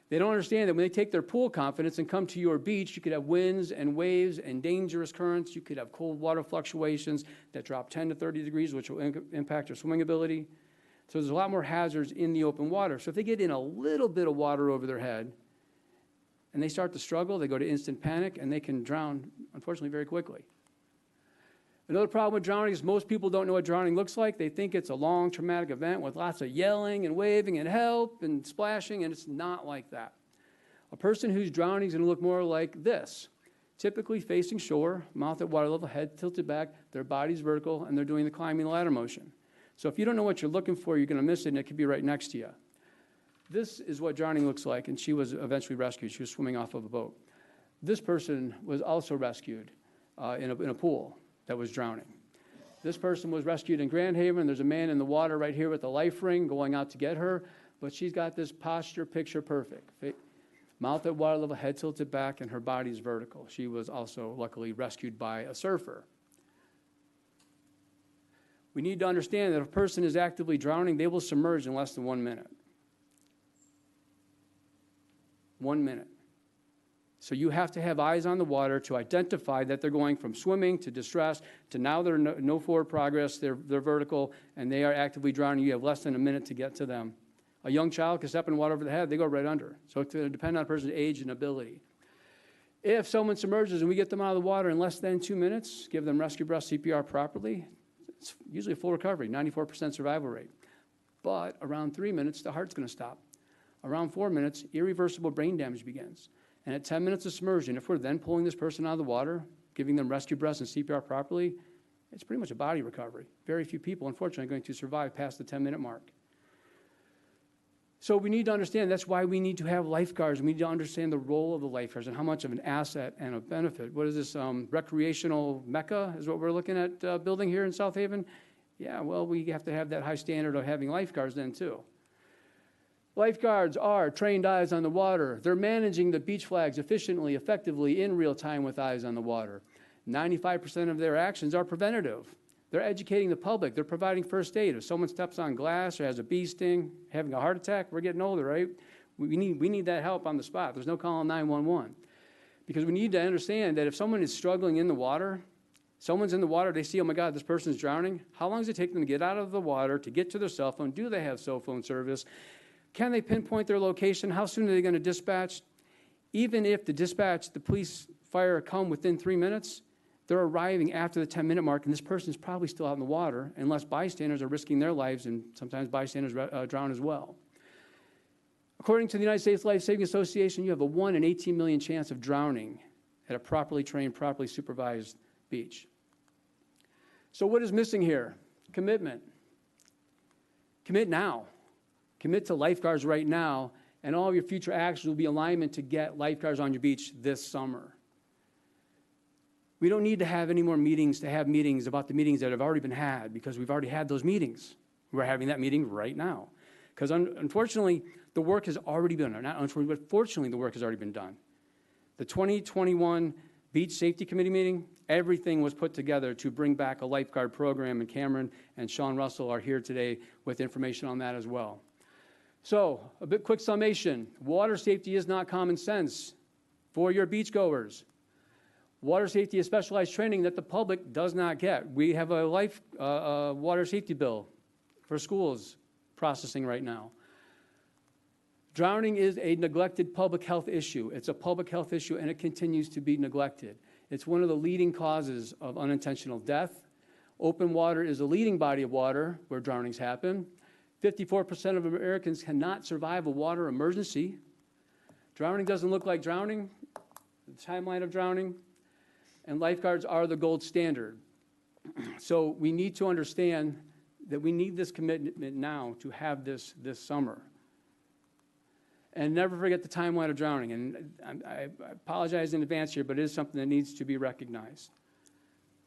They don't understand that when they take their pool confidence and come to your beach, you could have winds and waves and dangerous currents. You could have cold water fluctuations that drop 10 to 30 degrees, which will impact your swimming ability. So there's a lot more hazards in the open water. So if they get in a little bit of water over their head and they start to struggle, they go to instant panic, and they can drown, unfortunately, very quickly. Another problem with drowning is most people don't know what drowning looks like. They think it's a long, traumatic event with lots of yelling and waving and help and splashing, and it's not like that. A person who's drowning is going to look more like this, typically facing shore, mouth at water level, head tilted back, their body's vertical, and they're doing the climbing ladder motion. So if you don't know what you're looking for, you're going to miss it, and it could be right next to you. This is what drowning looks like, and she was eventually rescued. She was swimming off of a boat. This person was also rescued in a pool that was drowning. This person was rescued in Grand Haven. There's a man in the water right here with a life ring going out to get her, but she's got this posture picture perfect. Mouth at water level, head tilted back, and her body's vertical. She was also luckily rescued by a surfer. We need to understand that if a person is actively drowning, they will submerge in less than 1 minute. 1 minute. So you have to have eyes on the water to identify that they're going from swimming to distress to now they're no forward progress, they're vertical, and they are actively drowning. You have less than a minute to get to them. A young child can step in water over the head, they go right under. So it's going to depend on a person's age and ability. If someone submerges and we get them out of the water in less than 2 minutes, give them rescue breath CPR properly, it's usually a full recovery, 94% survival rate. But around 3 minutes, the heart's going to stop. Around 4 minutes, irreversible brain damage begins. And at 10 minutes of submersion, if we're then pulling this person out of the water, giving them rescue breaths and CPR properly, it's pretty much a body recovery. Very few people, unfortunately, are going to survive past the 10-minute mark. So we need to understand that's why we need to have lifeguards. We need to understand the role of the lifeguards and how much of an asset and a benefit. What is this, recreational mecca is what we're looking at building here in South Haven? Yeah, well, we have to have that high standard of having lifeguards then, too. Lifeguards are trained eyes on the water. They're managing the beach flags efficiently, effectively, in real time with eyes on the water. 95% of their actions are preventative. They're educating the public. They're providing first aid. If someone steps on glass or has a bee sting, having a heart attack, we're getting older, right? We need that help on the spot. There's no calling 911. Because we need to understand that if someone is struggling in the water, someone's in the water, they see, oh my God, this person's drowning. How long does it take them to get out of the water, to get to their cell phone? Do they have cell phone service? Can they pinpoint their location? How soon are they going to dispatch? Even if the police, fire come within 3 minutes, they're arriving after the 10-minute mark, and this person is probably still out in the water, unless bystanders are risking their lives, and sometimes bystanders drown as well. According to the United States Life Saving Association, you have a 1 in 18 million chance of drowning at a properly trained, properly supervised beach. So what is missing here? Commitment. Commit now. Commit to lifeguards right now, and all of your future actions will be alignment to get lifeguards on your beach this summer. We don't need to have any more meetings to have meetings about the meetings that have already been had, because we've already had those meetings. We're having that meeting right now. Because unfortunately, the work has already been done. Not unfortunately, but fortunately, the work has already been done. The 2021 Beach Safety Committee meeting, everything was put together to bring back a lifeguard program, and Cameron and Sean Russell are here today with information on that as well. So, a bit quick summation. Water safety is not common sense for your beachgoers. Water safety is specialized training that the public does not get. We have a water safety bill for schools processing right now. Drowning is a neglected public health issue. It's a public health issue, and it continues to be neglected. It's one of the leading causes of unintentional death. Open water is a leading body of water where drownings happen. 54% of Americans cannot survive a water emergency. Drowning doesn't look like drowning, the timeline of drowning, and lifeguards are the gold standard. So we need to understand that we need this commitment now to have this summer. And never forget the timeline of drowning. And I apologize in advance here, but it is something that needs to be recognized.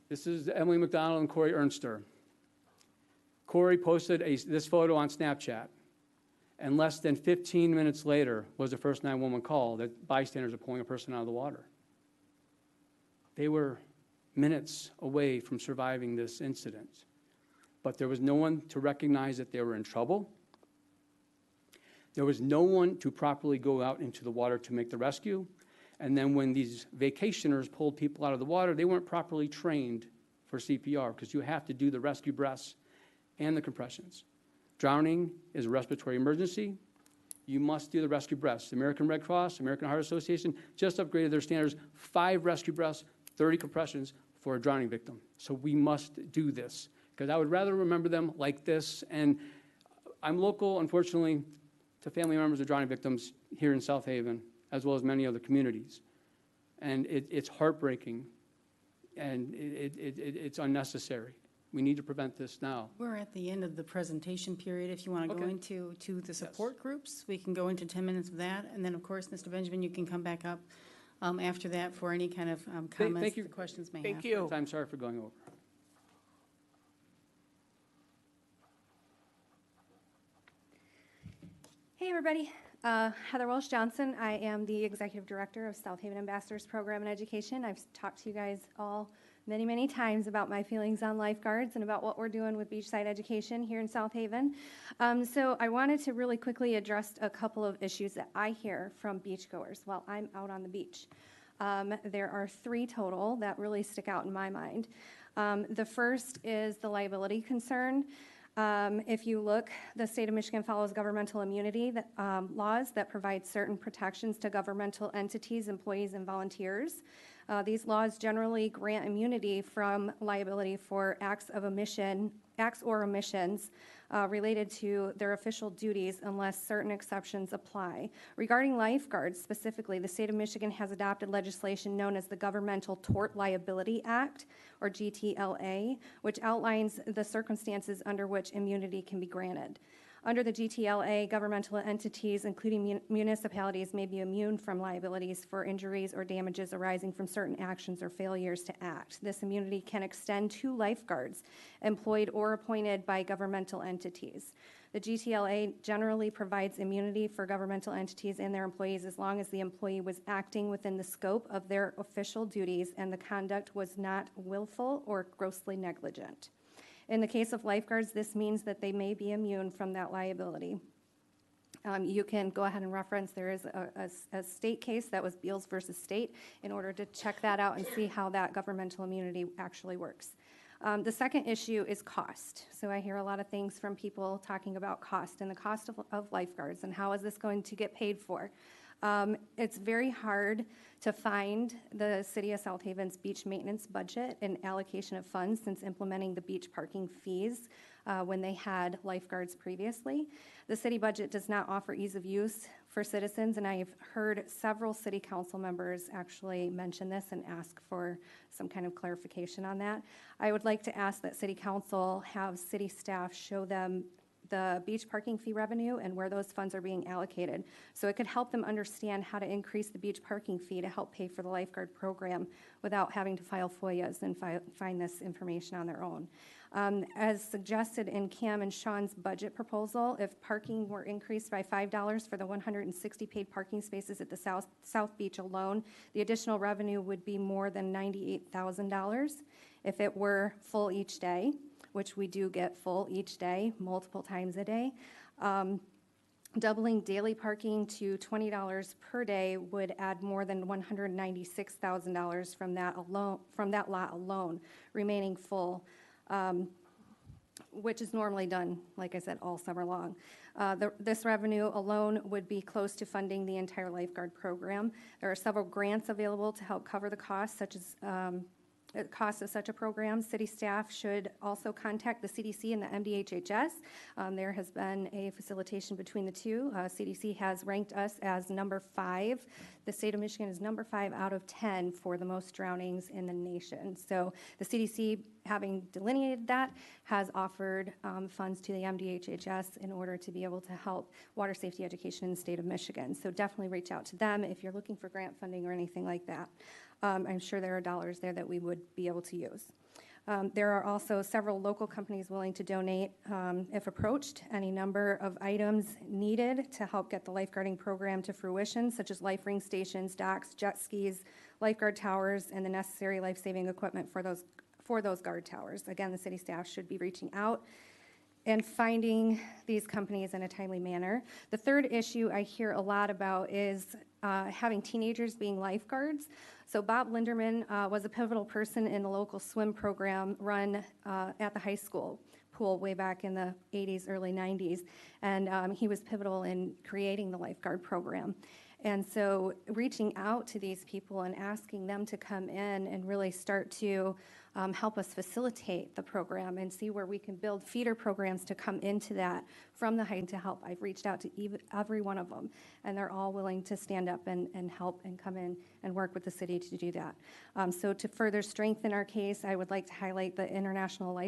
This is Emily McDonald and Corey Ernster. Corey posted this photo on Snapchat, and less than 15 minutes later was the first 911 call that bystanders are pulling a person out of the water. They were minutes away from surviving this incident, but there was no one to recognize that they were in trouble. There was no one to properly go out into the water to make the rescue. And then when these vacationers pulled people out of the water, they weren't properly trained for CPR, because you have to do the rescue breaths and the compressions. Drowning is a respiratory emergency. You must do the rescue breaths. The American Red Cross, American Heart Association just upgraded their standards, 5 rescue breaths, 30 compressions for a drowning victim. So we must do this, because I would rather remember them like this. And I'm local, unfortunately, to family members of drowning victims here in South Haven, as well as many other communities. And it's heartbreaking, and it's unnecessary. We need to prevent this now. We're at the end of the presentation period. If you want to go Okay. into the support groups, we can go into 10 minutes of that. And then, of course, Mr. Benjamin, you can come back up after that for any kind of comments thank you. the questions may have. Thank you. I'm sorry for going over. Hey, everybody. Heather Welsh Johnson. I am the Executive Director of South Haven Ambassadors Program in Education. I've talked to you guys all many, many times about my feelings on lifeguards and about what we're doing with beachside education here in South Haven. So I wanted to really quickly address a couple of issues that I hear from beachgoers while I'm out on the beach. There are 3 total that really stick out in my mind. The first is the liability concern. If you look, the state of Michigan follows governmental immunity laws that provide certain protections to governmental entities, employees, and volunteers. These laws generally grant immunity from liability for acts or omissions related to their official duties unless certain exceptions apply. Regarding lifeguards specifically, the state of Michigan has adopted legislation known as the Governmental Tort Liability Act, or GTLA, which outlines the circumstances under which immunity can be granted. Under the GTLA, governmental entities, including municipalities, may be immune from liabilities for injuries or damages arising from certain actions or failures to act. This immunity can extend to lifeguards employed or appointed by governmental entities. The GTLA generally provides immunity for governmental entities and their employees as long as the employee was acting within the scope of their official duties and the conduct was not willful or grossly negligent. In the case of lifeguards, this means that they may be immune from that liability. You can go ahead and reference, there is a state case that was Beals versus State in order to check that out and see how that governmental immunity actually works. The second issue is cost. So I hear a lot of things from people talking about cost and the cost of lifeguards and how is this going to get paid for. It's very hard to find the City of South Haven's beach maintenance budget and allocation of funds since implementing the beach parking fees when they had lifeguards previously. The city budget does not offer ease of use for citizens, and I've heard several city council members actually mention this and ask for some kind of clarification on that. I would like to ask that city council have city staff show them the beach parking fee revenue and where those funds are being allocated. So it could help them understand how to increase the beach parking fee to help pay for the lifeguard program without having to file FOIAs and find this information on their own. As suggested in Cam and Sean's budget proposal, if parking were increased by $5 for the 160 paid parking spaces at the South Beach alone, the additional revenue would be more than $98,000 if it were full each day, which we do get full each day, multiple times a day. Doubling daily parking to $20 per day would add more than $196,000 from that lot alone, remaining full, which is normally done, like I said, all summer long. This revenue alone would be close to funding the entire lifeguard program. There are several grants available to help cover the costs, such as cost of such a program. City staff should also contact the CDC and the MDHHS. There has been a facilitation between the two. CDC has ranked us as number 5. The state of Michigan is number 5 out of 10 for the most drownings in the nation. So the CDC, having delineated that, has offered funds to the MDHHS in order to be able to help water safety education in the state of Michigan. So definitely reach out to them if you're looking for grant funding or anything like that. I'm sure there are dollars there that we would be able to use. There are also several local companies willing to donate, if approached, any number of items needed to help get the lifeguarding program to fruition, such as life ring stations, docks, jet skis, lifeguard towers, and the necessary life-saving equipment for those guard towers. Again, the city staff should be reaching out and finding these companies in a timely manner. The third issue I hear a lot about is having teenagers being lifeguards. So Bob Linderman was a pivotal person in the local swim program run at the high school pool way back in the 80s, early 90s, and he was pivotal in creating the lifeguard program. And so reaching out to these people and asking them to come in and really start to help us facilitate the program and see where we can build feeder programs to come into that from the height to help. I've reached out to every one of them, and they're all willing to stand up and help and come in and work with the city to do that. So to further strengthen our case, I would like to highlight the International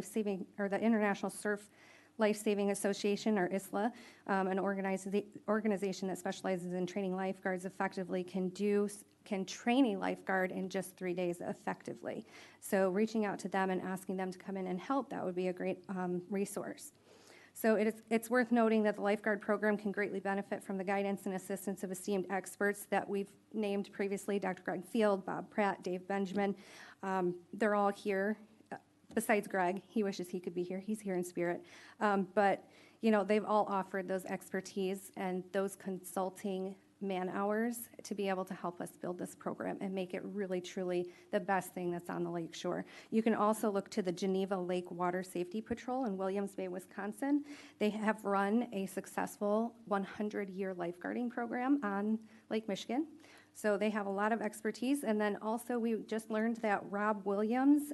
Surf Life-Saving Association, or ISLA, an organization that specializes in training lifeguards effectively, can train a lifeguard in just 3 days effectively. So reaching out to them and asking them to come in and help, that would be a great resource. So it's worth noting that the lifeguard program can greatly benefit from the guidance and assistance of esteemed experts that we've named previously, Dr. Greg Field, Bob Pratt, Dave Benjamin. They're all here. Besides Greg, he wishes he could be here. He's here in spirit. But, you know, they've all offered those expertise and those consulting man-hours to be able to help us build this program and make it really, truly the best thing that's on the lake shore. You can also look to the Geneva Lake Water Safety Patrol in Williams Bay, Wisconsin. They have run a successful 100-year lifeguarding program on Lake Michigan. So they have a lot of expertise. And then also we just learned that Rob Williams,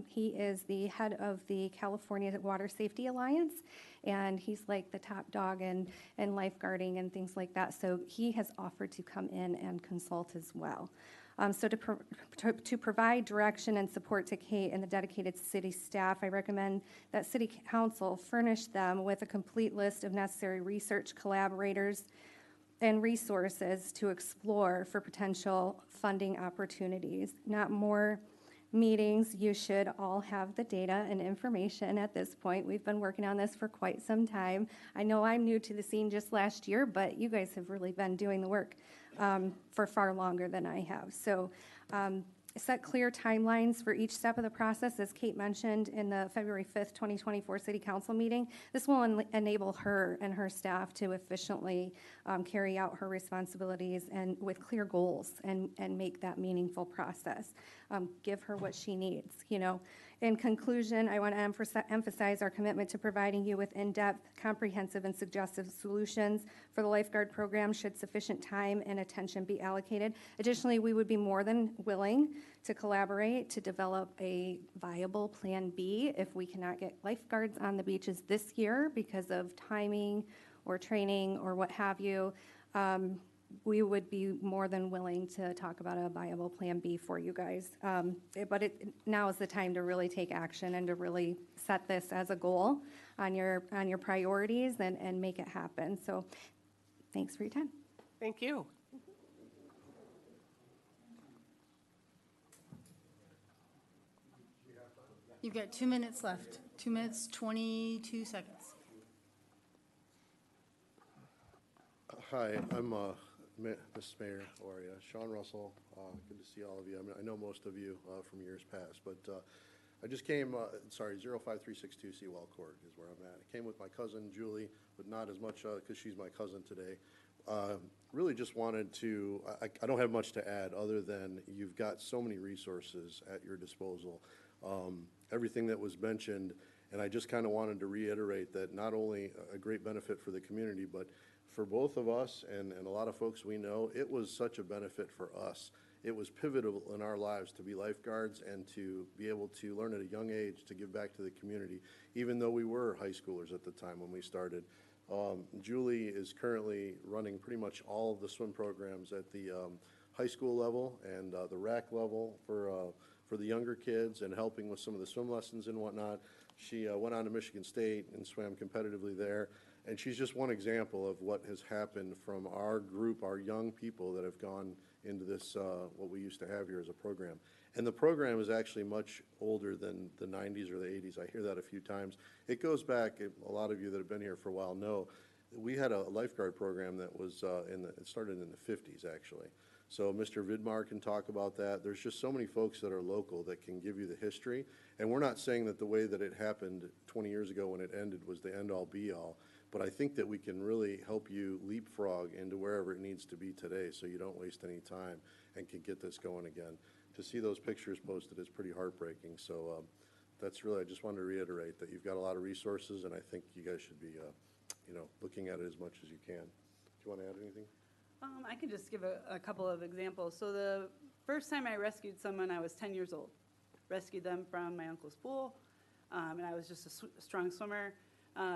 he is the head of the California Water Safety Alliance, and he's like the top dog in lifeguarding and things like that. So he has offered to come in and consult as well. So to provide direction and support to Kate and the dedicated city staff, I recommend that City Council furnish them with a complete list of necessary research collaborators and resources to explore for potential funding opportunities. Not more meetings. You should all have the data and information at this point. We've been working on this for quite some time. I know I'm new to the scene just last year, but you guys have really been doing the work for far longer than I have. So set clear timelines for each step of the process, as Kate mentioned in the February 5th, 2024 City Council meeting. This will enable her and her staff to efficiently carry out her responsibilities and with clear goals and make that meaningful process. Give her what she needs. You know, In conclusion, I want to emphasize our commitment to providing you with in-depth, comprehensive, and suggestive solutions for the lifeguard program should sufficient time and attention be allocated. Additionally, we would be more than willing to collaborate to develop a viable Plan B if we cannot get lifeguards on the beaches this year because of timing or training or what have you. We would be more than willing to talk about a viable Plan B for you guys. But now is the time to really take action and to really set this as a goal on your priorities and make it happen. So thanks for your time. Thank you. You've got 2 minutes left. 2 minutes, 22 seconds. Hi, I'm Mr. Mayor, or Sean Russell. Good to see all of you. I mean, I know most of you from years past, but I just came, 05362 Seawall Court is where I'm at. I came with my cousin Julie, but not as much because she's my cousin today. Really just wanted to, I don't have much to add other than you've got so many resources at your disposal. Everything that was mentioned, and I just kind of wanted to reiterate that not only a great benefit for the community, but for both of us and a lot of folks we know, it was such a benefit for us. It was pivotal in our lives to be lifeguards and to be able to learn at a young age to give back to the community, even though we were high schoolers at the time when we started. Julie is currently running pretty much all of the swim programs at the high school level and the RAC level for the younger kids and helping with some of the swim lessons and whatnot. She went on to Michigan State and swam competitively there. And she's just one example of what has happened from our group, our young people that have gone into this, what we used to have here as a program. And the program is actually much older than the 90s or the 80s. I hear that a few times. It goes back, a lot of you that have been here for a while know, we had a lifeguard program that was, it started in the 50s actually. So Mr. Vidmar can talk about that. There's just so many folks that are local that can give you the history. And we're not saying that the way that it happened 20 years ago when it ended was the end-all be-all. But I think that we can really help you leapfrog into wherever it needs to be today so you don't waste any time and can get this going again. To see those pictures posted is pretty heartbreaking. So that's really, I just wanted to reiterate that you've got a lot of resources and I think you guys should be, looking at it as much as you can. Do you want to add anything? I can just give a couple of examples. So the first time I rescued someone, I was 10 years old. Rescued them from my uncle's pool, and I was just a strong swimmer.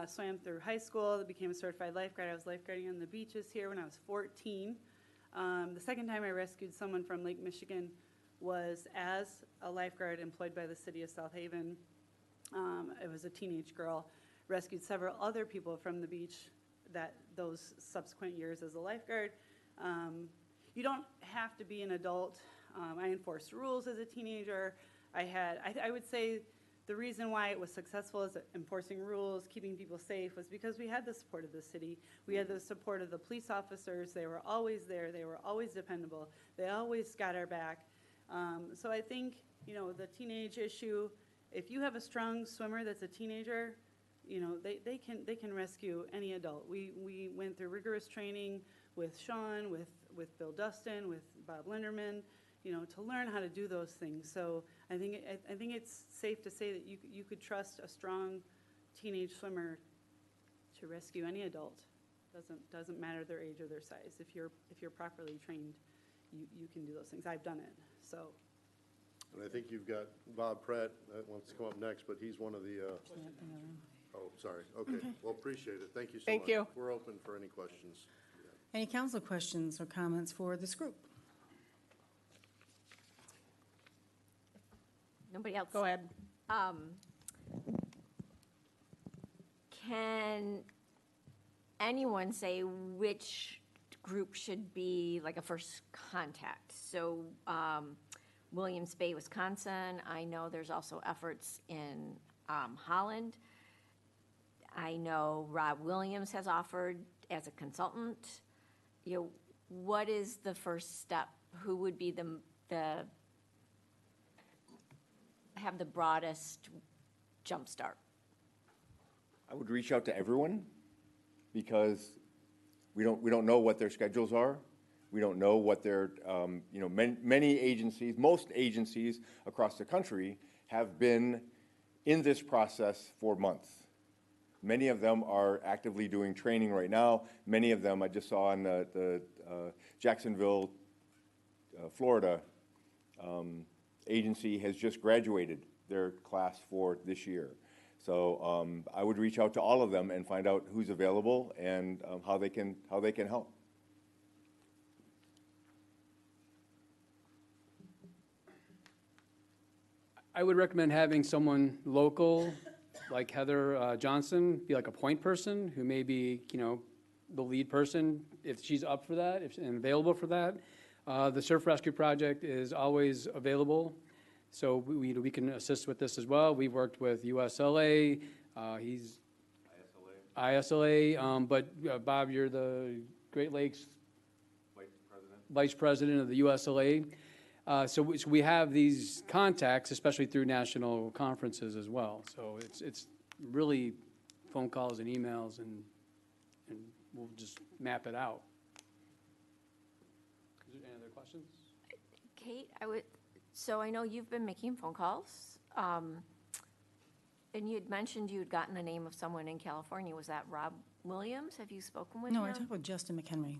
Swam through high school, became a certified lifeguard. I was lifeguarding on the beaches here when I was 14. The second time I rescued someone from Lake Michigan was as a lifeguard employed by the city of South Haven. It was a teenage girl. Rescued several other people from the beach those subsequent years as a lifeguard. You don't have to be an adult. I enforced rules as a teenager. I would say the reason why it was successful as enforcing rules, keeping people safe, was because we had the support of the city. We had the support of the police officers. They were always there. They were always dependable. They always got our back. So I think, the teenage issue, if you have a strong swimmer that's a teenager, they can rescue any adult. We went through rigorous training with Sean, with Bill Dustin, with Bob Linderman, to learn how to do those things. So I think it's safe to say that you could trust a strong teenage swimmer to rescue any adult. Doesn't matter their age or their size. If you're properly trained, you can do those things. I've done it. So. And I think you've got Bob Pratt that wants to come up next, but he's one of the. Oh, sorry. Okay. Well, appreciate it. Thank you so much. Thank you. We're open for any questions. Any council questions or comments for this group? Nobody else? Go ahead. Can anyone say which group should be like a first contact? So Williams Bay, Wisconsin, I know there's also efforts in Holland. I know Rob Williams has offered as a consultant. What is the first step? Who would be have the broadest jump start? I would reach out to everyone because we don't know what their schedules are. We don't know what their, many agencies, most agencies across the country have been in this process for months. Many of them are actively doing training right now. Many of them, I just saw in the Jacksonville, Florida agency has just graduated their class for this year. So I would reach out to all of them and find out who's available and how they can help. I would recommend having someone local, like Heather Johnson, be like a point person who may be, the lead person if she's up for that, and available for that. The Surf Rescue Project is always available, so we can assist with this as well. We've worked with USLA, he's ISLA, but Bob, you're the Great Lakes Vice President of the USLA. So we have these contacts, especially through national conferences as well. So it's really phone calls and emails, and we'll just map it out. Is there any other questions? Kate, so I know you've been making phone calls, and you had mentioned you had gotten the name of someone in California. Was that Rob Williams? Have you spoken with him? No, I talked with Justin McHenry.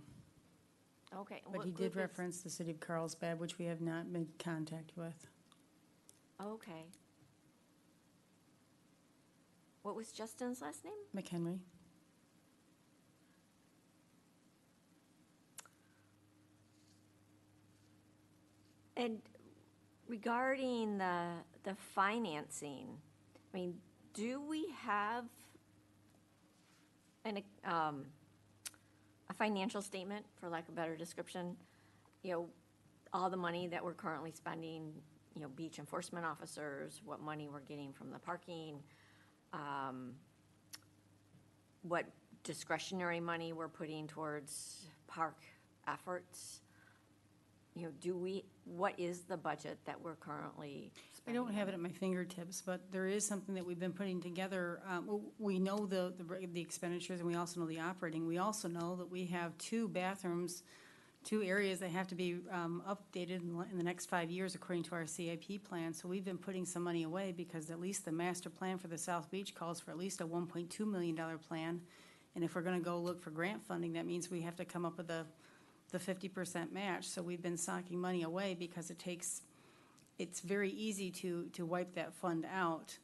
Okay. But what he did group is- reference the city of Carlsbad, which we have not made contact with. Okay. What was Justin's last name? McHenry. And regarding the financing, I mean, do we have a financial statement, for lack of a better description? All the money that we're currently spending, beach enforcement officers, what money we're getting from the parking, what discretionary money we're putting towards park efforts. What is the budget that we're currently I spending? don't have it at my fingertips, but there is something that we've been putting together. We know the expenditures, and we also know the operating. We also know that we have 2 bathrooms, 2 areas that have to be updated in the next 5 years according to our CIP plan. So we've been putting some money away because at least the master plan for the South Beach calls for at least a $1.2 million plan. And if we're going to go look for grant funding, that means we have to come up with the 50% match. So we've been socking money away because it's very easy to wipe that fund out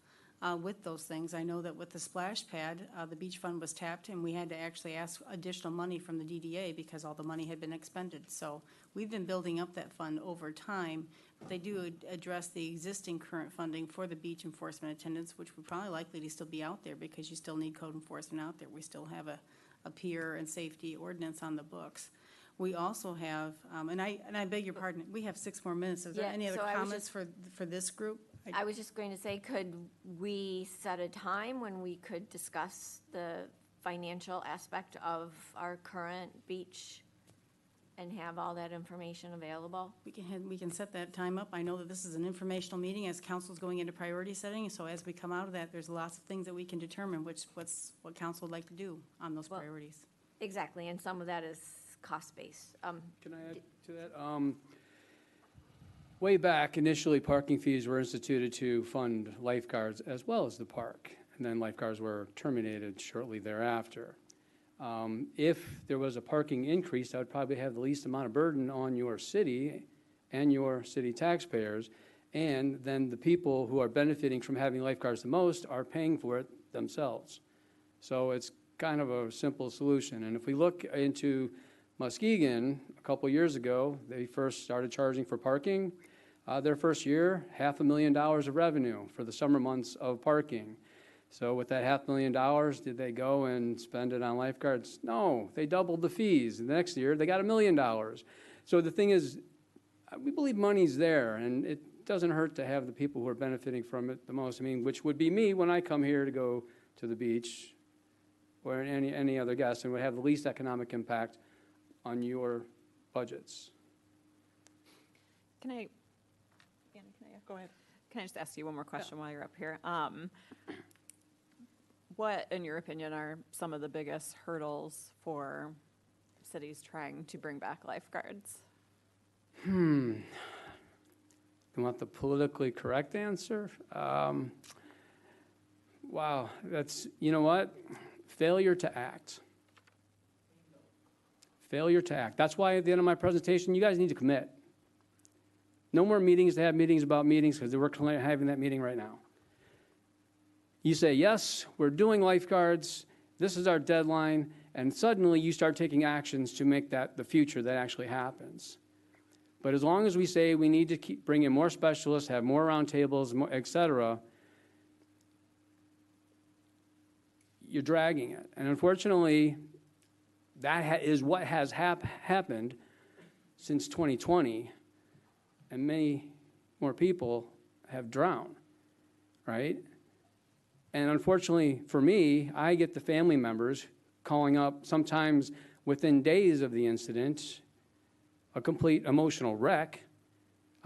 with those things. I know that with the splash pad, the beach fund was tapped, and we had to actually ask additional money from the DDA because all the money had been expended. So we've been building up that fund over time. But they do address the existing current funding for the beach enforcement attendants, which would probably likely to still be out there because you still need code enforcement out there. We still have a pier and safety ordinance on the books. We also have, and I beg your pardon, we have 6 more minutes. Is there Yeah, any other so I was comments for this group? I was just going to say, could we set a time when we could discuss the financial aspect of our current beach and have all that information available? We can set that time up. I know that this is an informational meeting as council's going into priority setting, so as we come out of that, there's lots of things that we can determine what council would like to do on those priorities. Exactly, and some of that is cost-based. Can I add to that? Way back, initially, parking fees were instituted to fund lifeguards as well as the park, and then lifeguards were terminated shortly thereafter. If there was a parking increase, that would probably have the least amount of burden on your city and your city taxpayers, and then the people who are benefiting from having lifeguards the most are paying for it themselves. So it's kind of a simple solution. And if we look into Muskegon, a couple years ago, they first started charging for parking. Their first year, $500,000 of revenue for the summer months of parking. So with that $500,000, did they go and spend it on lifeguards? No, they doubled the fees. The next year, they got $1 million. So the thing is, we believe money's there, and it doesn't hurt to have the people who are benefiting from it the most. I mean, which would be me when I come here to go to the beach, or any other guest, and would have the least economic impact on your budgets. Can I go ahead? Can I just ask you one more question while you're up here? What, in your opinion, are some of the biggest hurdles for cities trying to bring back lifeguards? You want the politically correct answer? wow, that's, you know what? Failure to act. Failure to act. That's why at the end of my presentation, you guys need to commit. No more meetings to have meetings about meetings, because we're having that meeting right now. You say, yes, we're doing lifeguards, this is our deadline, and suddenly you start taking actions to make that the future that actually happens. But as long as we say we need to keep bringing more specialists, have more roundtables, et cetera, you're dragging it. And unfortunately, that is what has happened since 2020, and many more people have drowned, right? And unfortunately for me, I get the family members calling up, sometimes within days of the incident, a complete emotional wreck.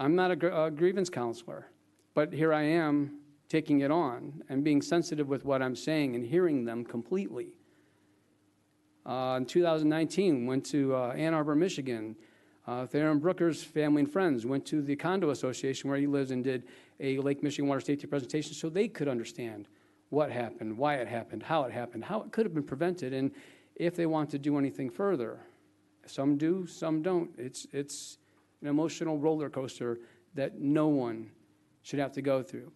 I'm not a grievance counselor, but here I am taking it on and being sensitive with what I'm saying and hearing them completely. In 2019, went to Ann Arbor, Michigan. Theron Brooker's family and friends went to the condo association where he lives and did a Lake Michigan water safety presentation so they could understand what happened, why it happened, how it could have been prevented, and if they want to do anything further. Some do, some don't. It's an emotional roller coaster that no one should have to go through.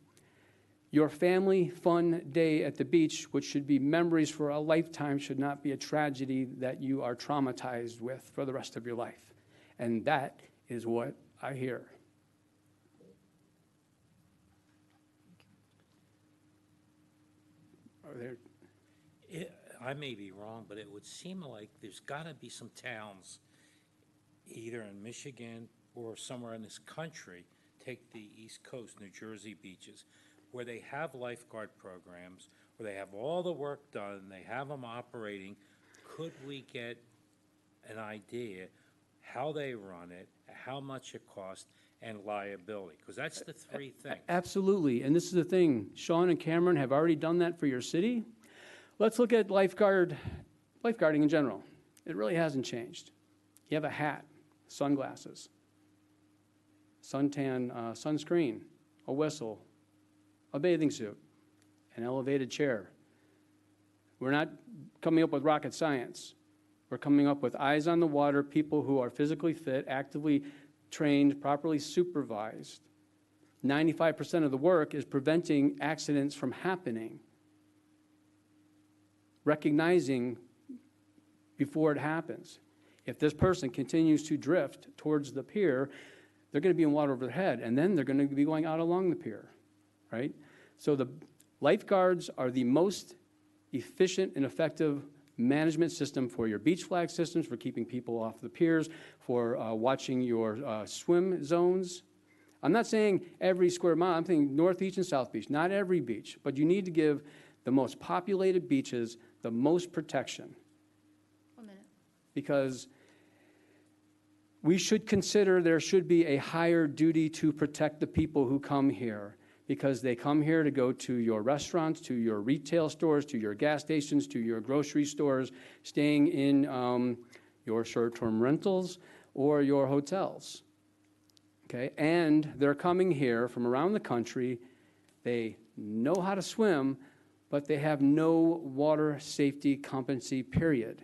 Your family fun day at the beach, which should be memories for a lifetime, should not be a tragedy that you are traumatized with for the rest of your life. And that is what I hear. Are there? I may be wrong, but it would seem like there's got to be some towns, either in Michigan or somewhere in this country, take the East Coast, New Jersey beaches, where they have lifeguard programs, where they have all the work done, they have them operating. Could we get an idea how they run it, how much it costs, and liability? Because that's the three things. Absolutely, and this is the thing. Sean and Cameron have already done that for your city. Let's look at lifeguarding in general. It really hasn't changed. You have a hat, sunglasses, suntan, sunscreen, a whistle, a bathing suit, an elevated chair. We're not coming up with rocket science. We're coming up with eyes on the water, people who are physically fit, actively trained, properly supervised. 95% of the work is preventing accidents from happening. Recognizing before it happens. If this person continues to drift towards the pier, they're going to be in water over their head, and then they're going to be going out along the pier, right? So the lifeguards are the most efficient and effective management system for your beach flag systems, for keeping people off the piers, for watching your swim zones. I'm not saying every square mile, I'm saying North Beach and South Beach, not every beach, but you need to give the most populated beaches the most protection. 1 minute. Because we should consider there should be a higher duty to protect the people who come here, because they come here to go to your restaurants, to your retail stores, to your gas stations, to your grocery stores, staying in your short-term rentals or your hotels. Okay, and they're coming here from around the country. They know how to swim, but they have no water safety competency, period.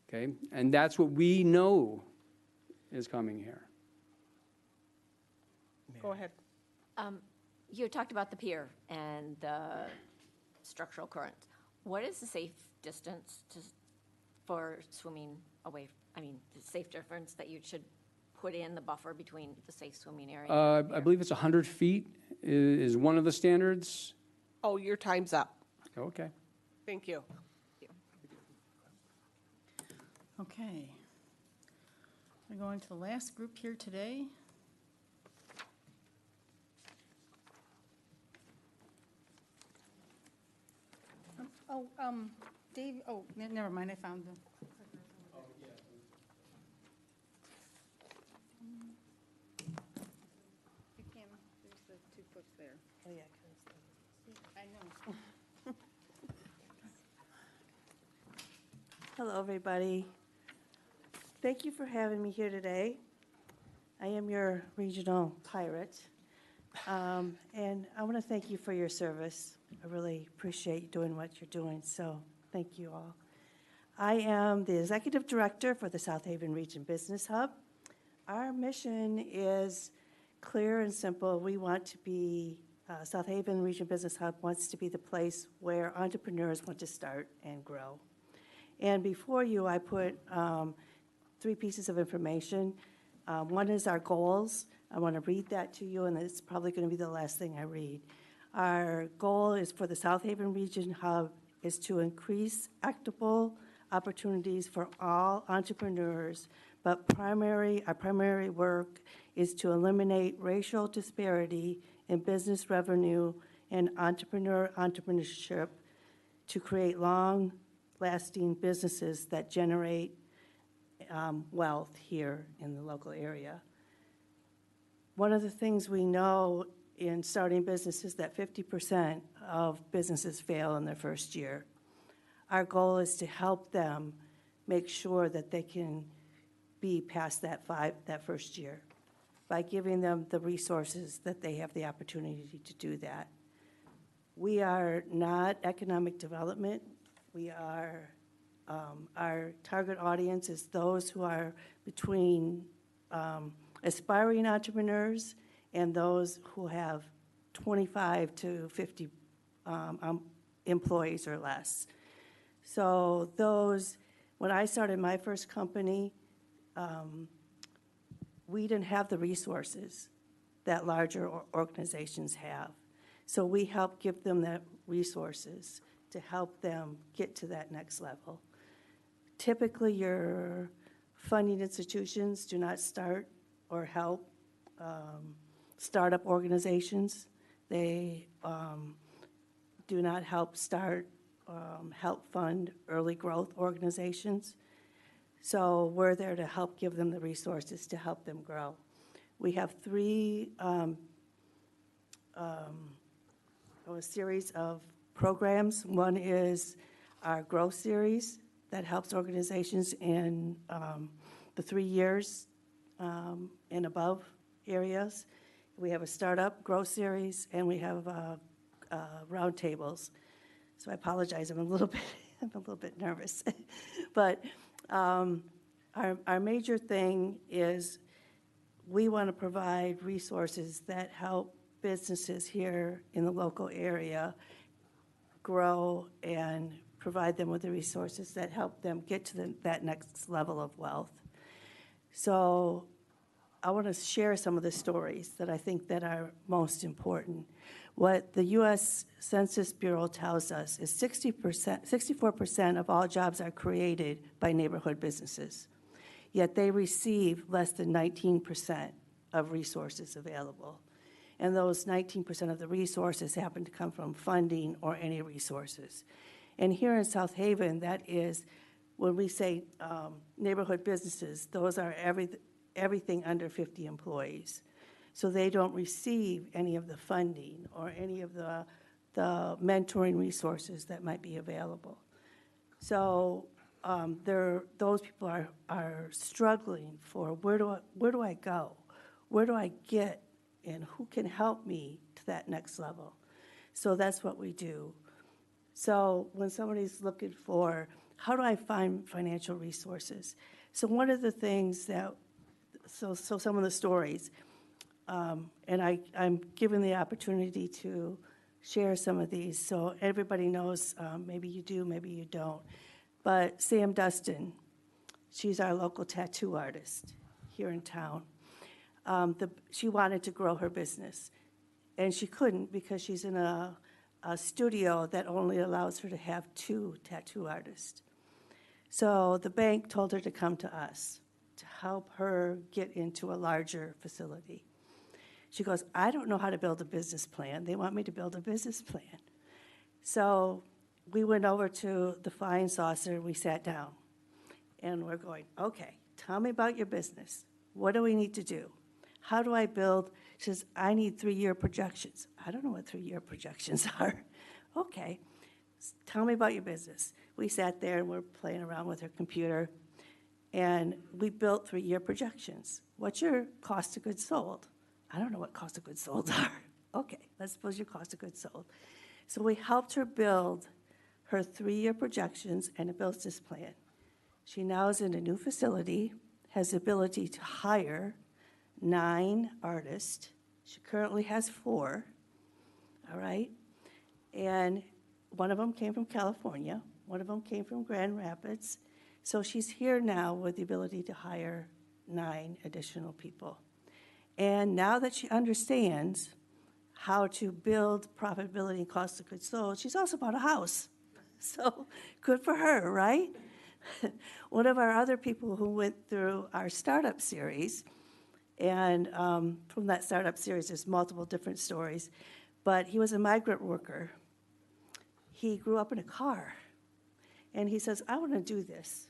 Okay, and that's what we know is coming here. Go ahead. You talked about the pier and the structural currents. What is the safe distance for swimming away? I mean, the safe difference that you should put in the buffer between the safe swimming area? I believe it's 100 feet is one of the standards. Oh, your time's up. Okay. Thank you. Okay. We're going to the last group here today. Dave, never mind, I found them. Kim, there's the 2 books there. Oh, yeah. I know. Hello, everybody. Thank you for having me here today. I am your regional pirate, And I want to thank you for your service. I really appreciate you doing what you're doing, so thank you all. I am the Executive Director for the South Haven Region Business Hub. Our mission is clear and simple. We want to be, South Haven Region Business Hub wants to be the place where entrepreneurs want to start and grow. And before you, I put 3 pieces of information. One is our goals. I want to read that to you, and it's probably going to be the last thing I read. Our goal is for the South Haven Region Hub is to increase equitable opportunities for all entrepreneurs, but our primary work is to eliminate racial disparity in business revenue and entrepreneurship to create long-lasting businesses that generate wealth here in the local area. One of the things we know in starting businesses is that 50% of businesses fail in their first year. Our goal is to help them make sure that they can be past that first year by giving them the resources that they have the opportunity to do that. We are not economic development. We are, our target audience is those who are between aspiring entrepreneurs and those who have 25 to 50 employees or less. So when I started my first company, we didn't have the resources that larger organizations have. So we help give them the resources to help them get to that next level. Typically, your funding institutions do not start or help startup organizations. They do not help help fund early growth organizations. So we're there to help give them the resources to help them grow. We have 3 a series of programs. One is our Growth Series that helps organizations in the 3 years and above areas. We have a Startup Growth Series, and we have roundtables. So I apologize, I'm a little bit nervous. But our major thing is we want to provide resources that help businesses here in the local area grow and provide them with the resources that help them get to that next level of wealth. So I want to share some of the stories that I think that are most important. What the U.S. Census Bureau tells us is 64% of all jobs are created by neighborhood businesses, yet they receive less than 19% of resources available. And those 19% of the resources happen to come from funding or any resources. And here in South Haven, that is, when we say neighborhood businesses, those are everything under 50 employees. So they don't receive any of the funding or any of the mentoring resources that might be available. So those people are struggling for where do I go? Where do I get? And who can help me to that next level? So that's what we do. So when somebody's looking for, how do I find financial resources? So one of the things that, so some of the stories, and I'm given the opportunity to share some of these, so everybody knows, maybe you do, maybe you don't. But Sam Dustin, she's our local tattoo artist here in town. She wanted to grow her business, and she couldn't because she's in a studio that only allows her to have 2 tattoo artists. So the bank told her to come to us to help her get into a larger facility. She goes, I don't know how to build a business plan. They want me to build a business plan. So we went over to the Flying Saucer, we sat down, and we're going, okay, tell me about your business. What do we need to do? How do I build? She says, I need 3-year projections. I don't know what 3-year projections are. Okay, tell me about your business. We sat there and we're playing around with her computer, and we built 3-year projections. What's your cost of goods sold? I don't know what cost of goods sold are. Okay, let's suppose your cost of goods sold. So we helped her build her 3-year projections and a business plan. She now is in a new facility, has the ability to hire 9 artists. She currently has 4, all right? And one of them came from California, one of them came from Grand Rapids. So she's here now with the ability to hire 9 additional people. And now that she understands how to build profitability and cost of goods sold, she's also bought a house. So good for her, right? One of our other people who went through our startup series, and from that startup series, there's multiple different stories, but he was a migrant worker. He grew up in a car, and he says, I want to do this.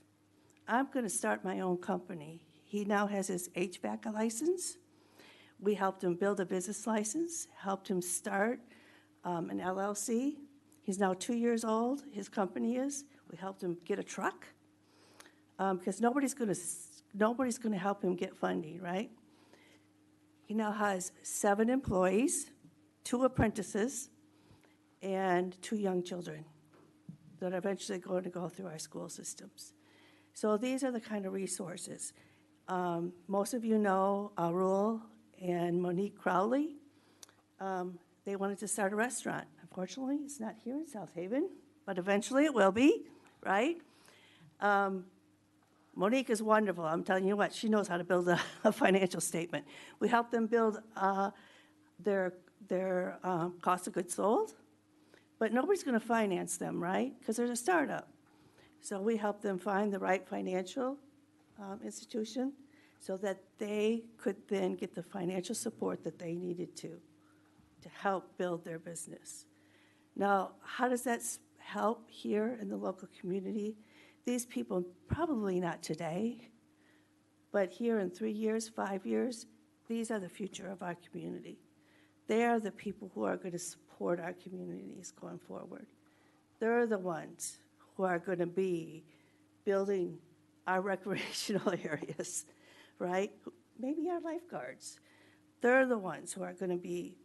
I'm going to start my own company. He now has his HVAC license. We helped him build a business license, helped him start an LLC. He's now 2 years old, his company is. We helped him get a truck, because nobody's going to help him get funding, right? He now has 7 employees, 2 apprentices, and 2 young children that are eventually going to go through our school systems. So these are the kind of resources. Most of you know Arul and Monique Crowley. They wanted to start a restaurant. Unfortunately, it's not here in South Haven, but eventually it will be, right? Monique is wonderful. I'm telling you what, she knows how to build a financial statement. We helped them build their cost of goods sold, but nobody's going to finance them, right? Because there's a startup. So we helped them find the right financial institution so that they could then get the financial support that they needed to help build their business. Now, how does that help here in the local community? These people, probably not today, but here in 3 years, 5 years, these are the future of our community. They are the people who are going to support our communities going forward. They're the ones who are going to be building our recreational areas, right? Maybe our lifeguards. They're the ones who are going to be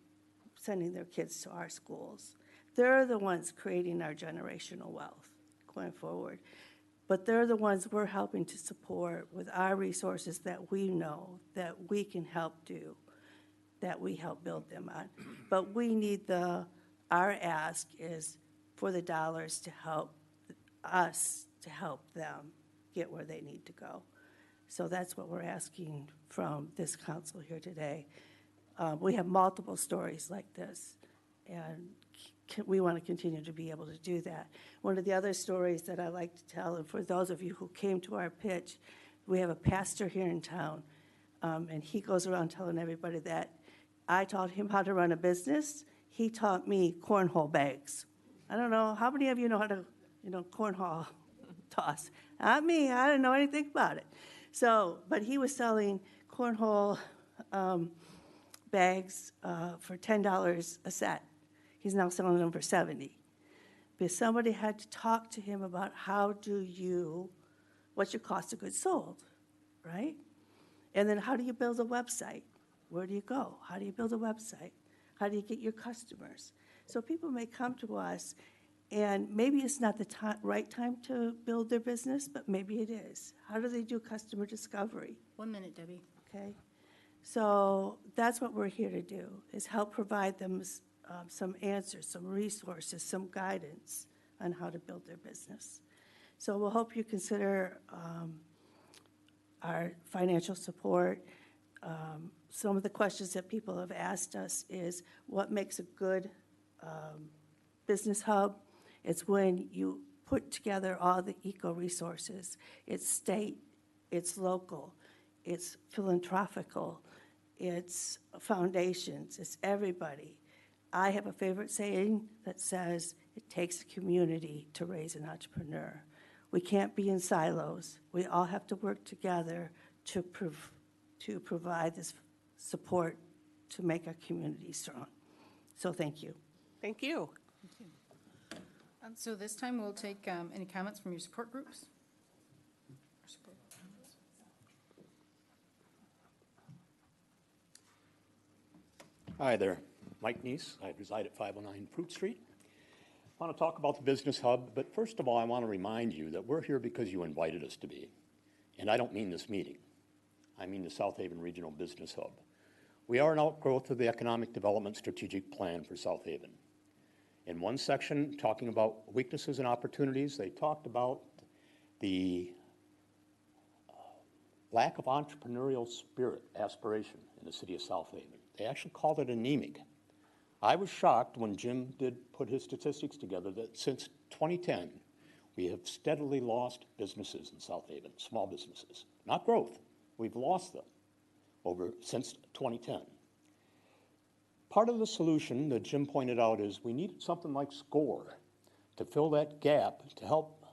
sending their kids to our schools. They're the ones creating our generational wealth going forward. But they're the ones we're helping to support with our resources that we know that we can help do, that we help build them on. But we need our ask is for the dollars to help us, to help them get where they need to go. So that's what we're asking from this council here today. We have multiple stories like this, and we want to continue to be able to do that. One of the other stories that I like to tell, and for those of you who came to our pitch, we have a pastor here in town, and he goes around telling everybody that I taught him how to run a business. He taught me cornhole bags. I don't know, how many of you know how to, cornhole toss? Not me, I didn't know anything about it. So, but he was selling cornhole bags for $10 a set. He's now selling them for $70. Because somebody had to talk to him about what's your cost of goods sold, right? And then how do you build a website? Where do you go? How do you build a website? How do you get your customers? So people may come to us, and maybe it's not the right time to build their business, but maybe it is. How do they do customer discovery? 1 minute, Debbie. Okay. So that's what we're here to do, is help provide them some answers, some resources, some guidance on how to build their business. So we'll hope you consider our financial support. Some of the questions that people have asked us is, what makes a good business hub? It's when you put together all the eco-resources. It's state, it's local, it's philanthropical, it's foundations, it's everybody. I have a favorite saying that says, it takes a community to raise an entrepreneur. We can't be in silos. We all have to work together to provide this support to make our community strong. So thank you. Thank you. So this time, we'll take any comments from your support groups. Hi there, Mike Neese. I reside at 509 Fruit Street. I want to talk about the Business Hub, but first of all, I want to remind you that we're here because you invited us to be. And I don't mean this meeting. I mean the South Haven Regional Business Hub. We are an outgrowth of the Economic Development Strategic Plan for South Haven. In one section, talking about weaknesses and opportunities, they talked about the lack of entrepreneurial spirit, aspiration in the city of South Haven. They actually called it anemic. I was shocked when Jim did put his statistics together that since 2010, we have steadily lost businesses in South Haven, small businesses, not growth. We've lost them since 2010. Part of the solution that Jim pointed out is we needed something like SCORE to fill that gap to help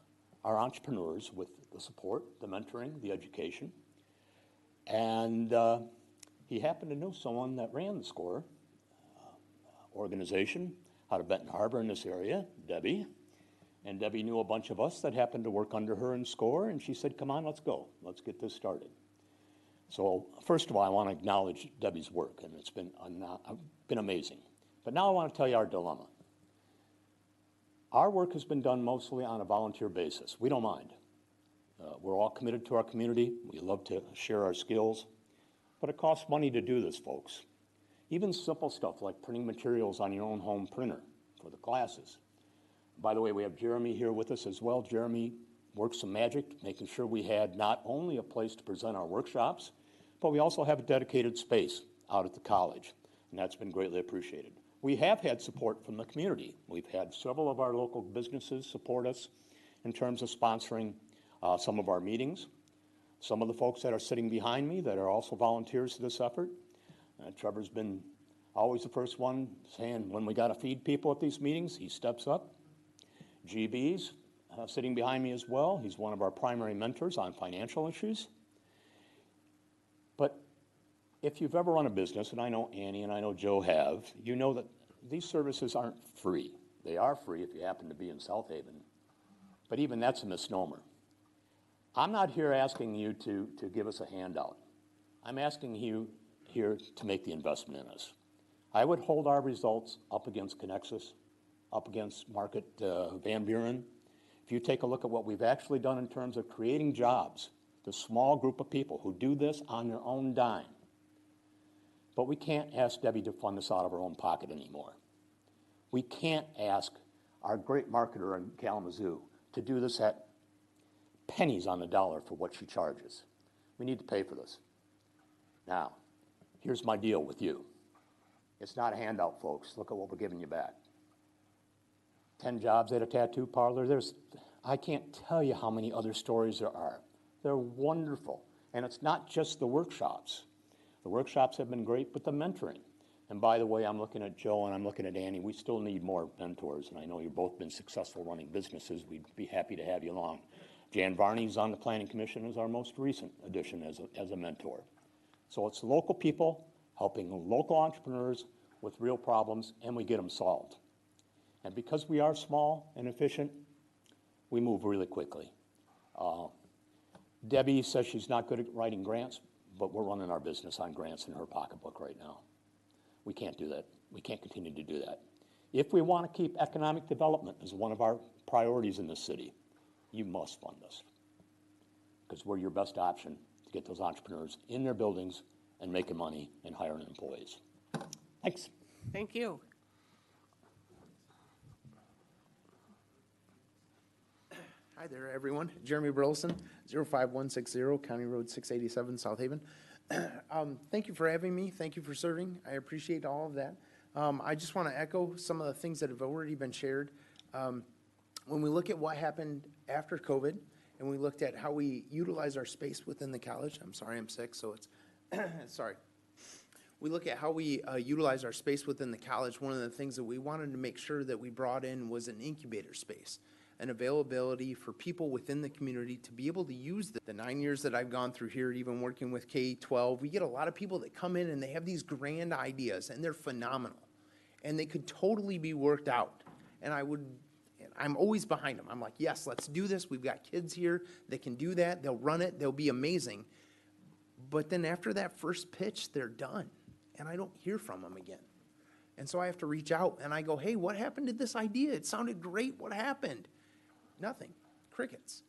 our entrepreneurs with the support, the mentoring, the education. And he happened to know someone that ran the SCORE organization out of Benton Harbor in this area, Debbie. And Debbie knew a bunch of us that happened to work under her in SCORE, and she said, come on, let's go. Let's get this started. So first of all, I want to acknowledge Debbie's work, and it's been amazing. But now I want to tell you our dilemma. Our work has been done mostly on a volunteer basis. We don't mind. We're all committed to our community. We love to share our skills. But it costs money to do this, folks. Even simple stuff like printing materials on your own home printer for the classes. By the way, we have Jeremy here with us as well. Jeremy worked some magic, making sure we had not only a place to present our workshops, but we also have a dedicated space out at the college, and that's been greatly appreciated. We have had support from the community. We've had several of our local businesses support us in terms of sponsoring some of our meetings. Some of the folks that are sitting behind me that are also volunteers to this effort. Trevor's been always the first one saying when we got to feed people at these meetings, he steps up. GB's sitting behind me as well. He's one of our primary mentors on financial issues. But if you've ever run a business, and I know Annie and I know Joe have, you know that these services aren't free. They are free if you happen to be in South Haven, but even that's a misnomer. I'm not here asking you to give us a handout. I'm asking you here to make the investment in us. I would hold our results up against Connexus, up against Market Van Buren. If you take a look at what we've actually done in terms of creating jobs, the small group of people who do this on their own dime. But we can't ask Debbie to fund this out of her own pocket anymore. We can't ask our great marketer in Kalamazoo to do this at pennies on the dollar for what she charges. We need to pay for this. Now, here's my deal with you. It's not a handout, folks. Look at what we're giving you back. 10 jobs at a tattoo parlor. I can't tell you how many other stories there are. They're wonderful. And it's not just the workshops. The workshops have been great, but the mentoring. And by the way, I'm looking at Joe and I'm looking at Annie. We still need more mentors, and I know you've both been successful running businesses. We'd be happy to have you along. Jan Varney's on the Planning Commission as our most recent addition as a mentor. So it's local people helping local entrepreneurs with real problems, and we get them solved. And because we are small and efficient, we move really quickly. Debbie says she's not good at writing grants, but we're running our business on grants in her pocketbook right now. We can't do that. We can't continue to do that. If we want to keep economic development as one of our priorities in this city, you must fund us, because we're your best option to get those entrepreneurs in their buildings and making money and hiring employees. Thanks. Thank you. Hi there, everyone. Jeremy Burleson, 05160 County Road 687, South Haven. Thank you for having me. Thank you for serving. I appreciate all of that. I just want to echo some of the things that have already been shared. When we look at what happened after COVID, and we looked at how we utilize our space within the college, I'm sorry, I'm sick, so it's, sorry. We look at how we utilize our space within the college. One of the things that we wanted to make sure that we brought in was an incubator space, an availability for people within the community to be able to use the 9 years that I've gone through here, even working with K-12. We get a lot of people that come in and they have these grand ideas, and they're phenomenal, and they could totally be worked out. And I'm always behind them. I'm like, yes, let's do this. We've got kids here that can do that. They'll run it. They'll be amazing. But then after that first pitch, they're done, and I don't hear from them again. And so I have to reach out and I go, hey, what happened to this idea? It sounded great. What happened? Nothing. Crickets.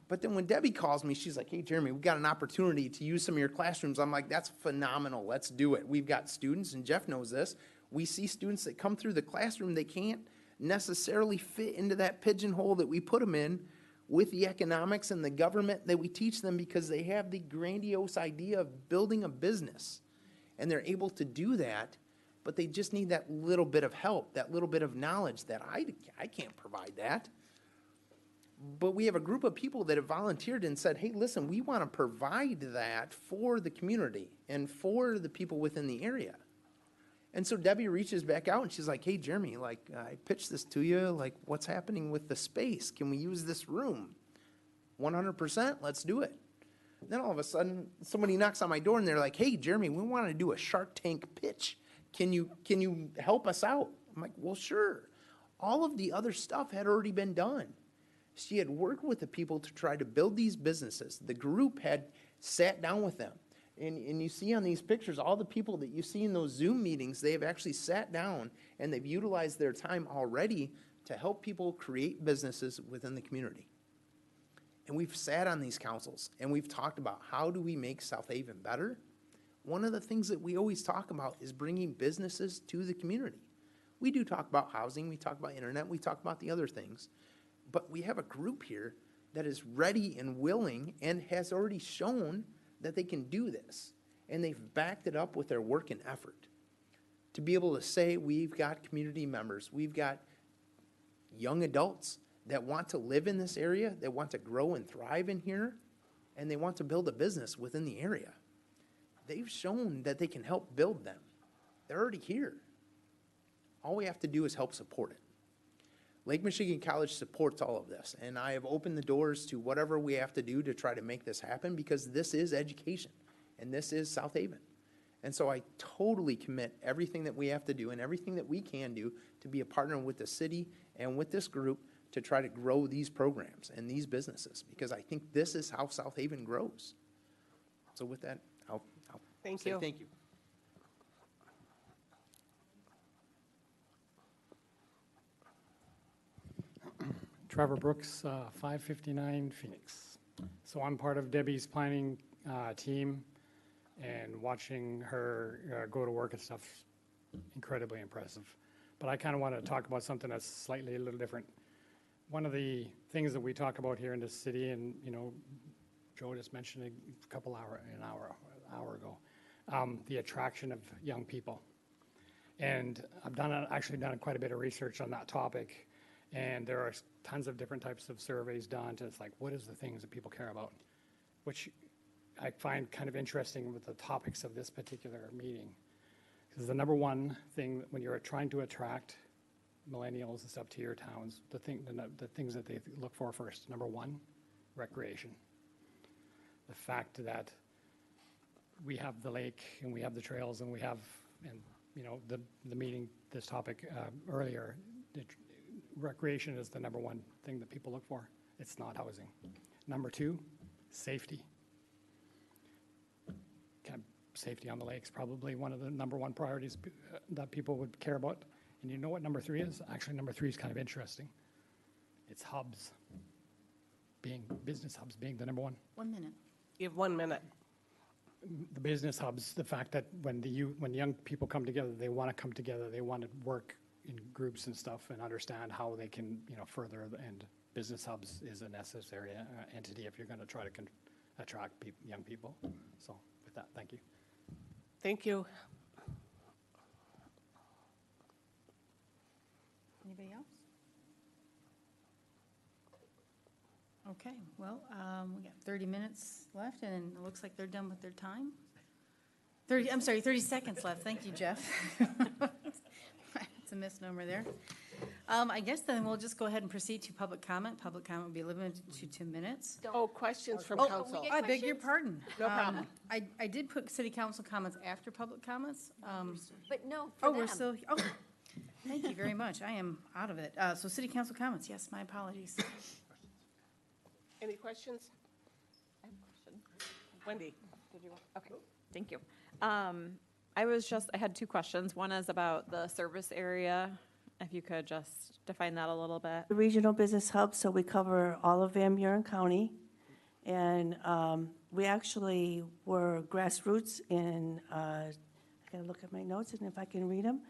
But then when Debbie calls me, she's like, hey, Jeremy, we've got an opportunity to use some of your classrooms. I'm like, that's phenomenal. Let's do it. We've got students, and Jeff knows this. We see students that come through the classroom, they can't necessarily fit into that pigeonhole that we put them in with the economics and the government that we teach them, because they have the grandiose idea of building a business. And they're able to do that, but they just need that little bit of help, that little bit of knowledge that I can't provide that. But we have a group of people that have volunteered and said, hey, listen, we want to provide that for the community and for the people within the area. And so Debbie reaches back out and she's like, hey, Jeremy, like, I pitched this to you. Like, what's happening with the space? Can we use this room? 100%, let's do it. Then all of a sudden, somebody knocks on my door and they're like, hey, Jeremy, we want to do a Shark Tank pitch. Can you help us out? I'm like, well, sure. All of the other stuff had already been done. She had worked with the people to try to build these businesses. The group had sat down with them. And you see on these pictures, all the people that you see in those Zoom meetings, they have actually sat down and they've utilized their time already to help people create businesses within the community. And we've sat on these councils and we've talked about how do we make South Haven better. One of the things that we always talk about is bringing businesses to the community. We do talk about housing, we talk about internet, we talk about the other things. But we have a group here that is ready and willing and has already shown that they can do this. And they've backed it up with their work and effort. To be able to say we've got community members, we've got young adults that want to live in this area, that want to grow and thrive in here, and they want to build a business within the area. They've shown that they can help build them. They're already here. All we have to do is help support it. Lake Michigan College supports all of this, and I have opened the doors to whatever we have to do to try to make this happen, because this is education, and this is South Haven. And so I totally commit everything that we have to do and everything that we can do to be a partner with the city and with this group to try to grow these programs and these businesses, because I think this is how South Haven grows. So with that, I'll Thank say you. thank you. Trevor Brooks, 559 Phoenix. So I'm part of Debbie's planning team, and watching her go to work and stuff, incredibly impressive. But I kind of want to talk about something that's slightly a little different. One of the things that we talk about here in the city, and you know, Joe just mentioned it an hour ago, the attraction of young people. And I've actually done quite a bit of research on that topic. And there are tons of different types of surveys done to, it's like, what is the things that people care about? Which I find kind of interesting with the topics of this particular meeting. Because the number one thing when you're trying to attract millennials and stuff to your towns, the things that they look for first, number one, recreation. The fact that we have the lake and we have the trails and we have, and you know, the meeting, this topic earlier, recreation is the number one thing that people look for. It's not housing. Number two, safety. Safety on the lake is probably one of the number one priorities that people would care about. And you know what number three is? Actually, number three is kind of interesting. It's hubs, business hubs being the number one. 1 minute. You have 1 minute. The business hubs, the fact that when young people come together, they want to come together, they want to work in groups and stuff and understand how they can, you know, further, and business hubs is a necessary entity if you're going to try to attract young people. So with that, thank you. Thank you. Anybody else? Okay, well, we got 30 minutes left, and it looks like they're done with their time. 30 seconds left. Thank you, Jeff. It's a misnomer there. I guess then we'll just go ahead and proceed to public comment. Public comment will be limited to 2 minutes. Oh, questions from council. I beg your pardon. No problem. I did put city council comments after public comments. But no, for We're them. still, thank you very much. I am out of it. So city council comments, yes, my apologies. Any questions? I have a question. Wendy? Did you want? Okay, thank you. I had two questions. One is about the service area. If you could just define that a little bit. The regional business hub, so we cover all of Van Buren County. And we actually were grassroots in, I gotta look at my notes and if I can read them.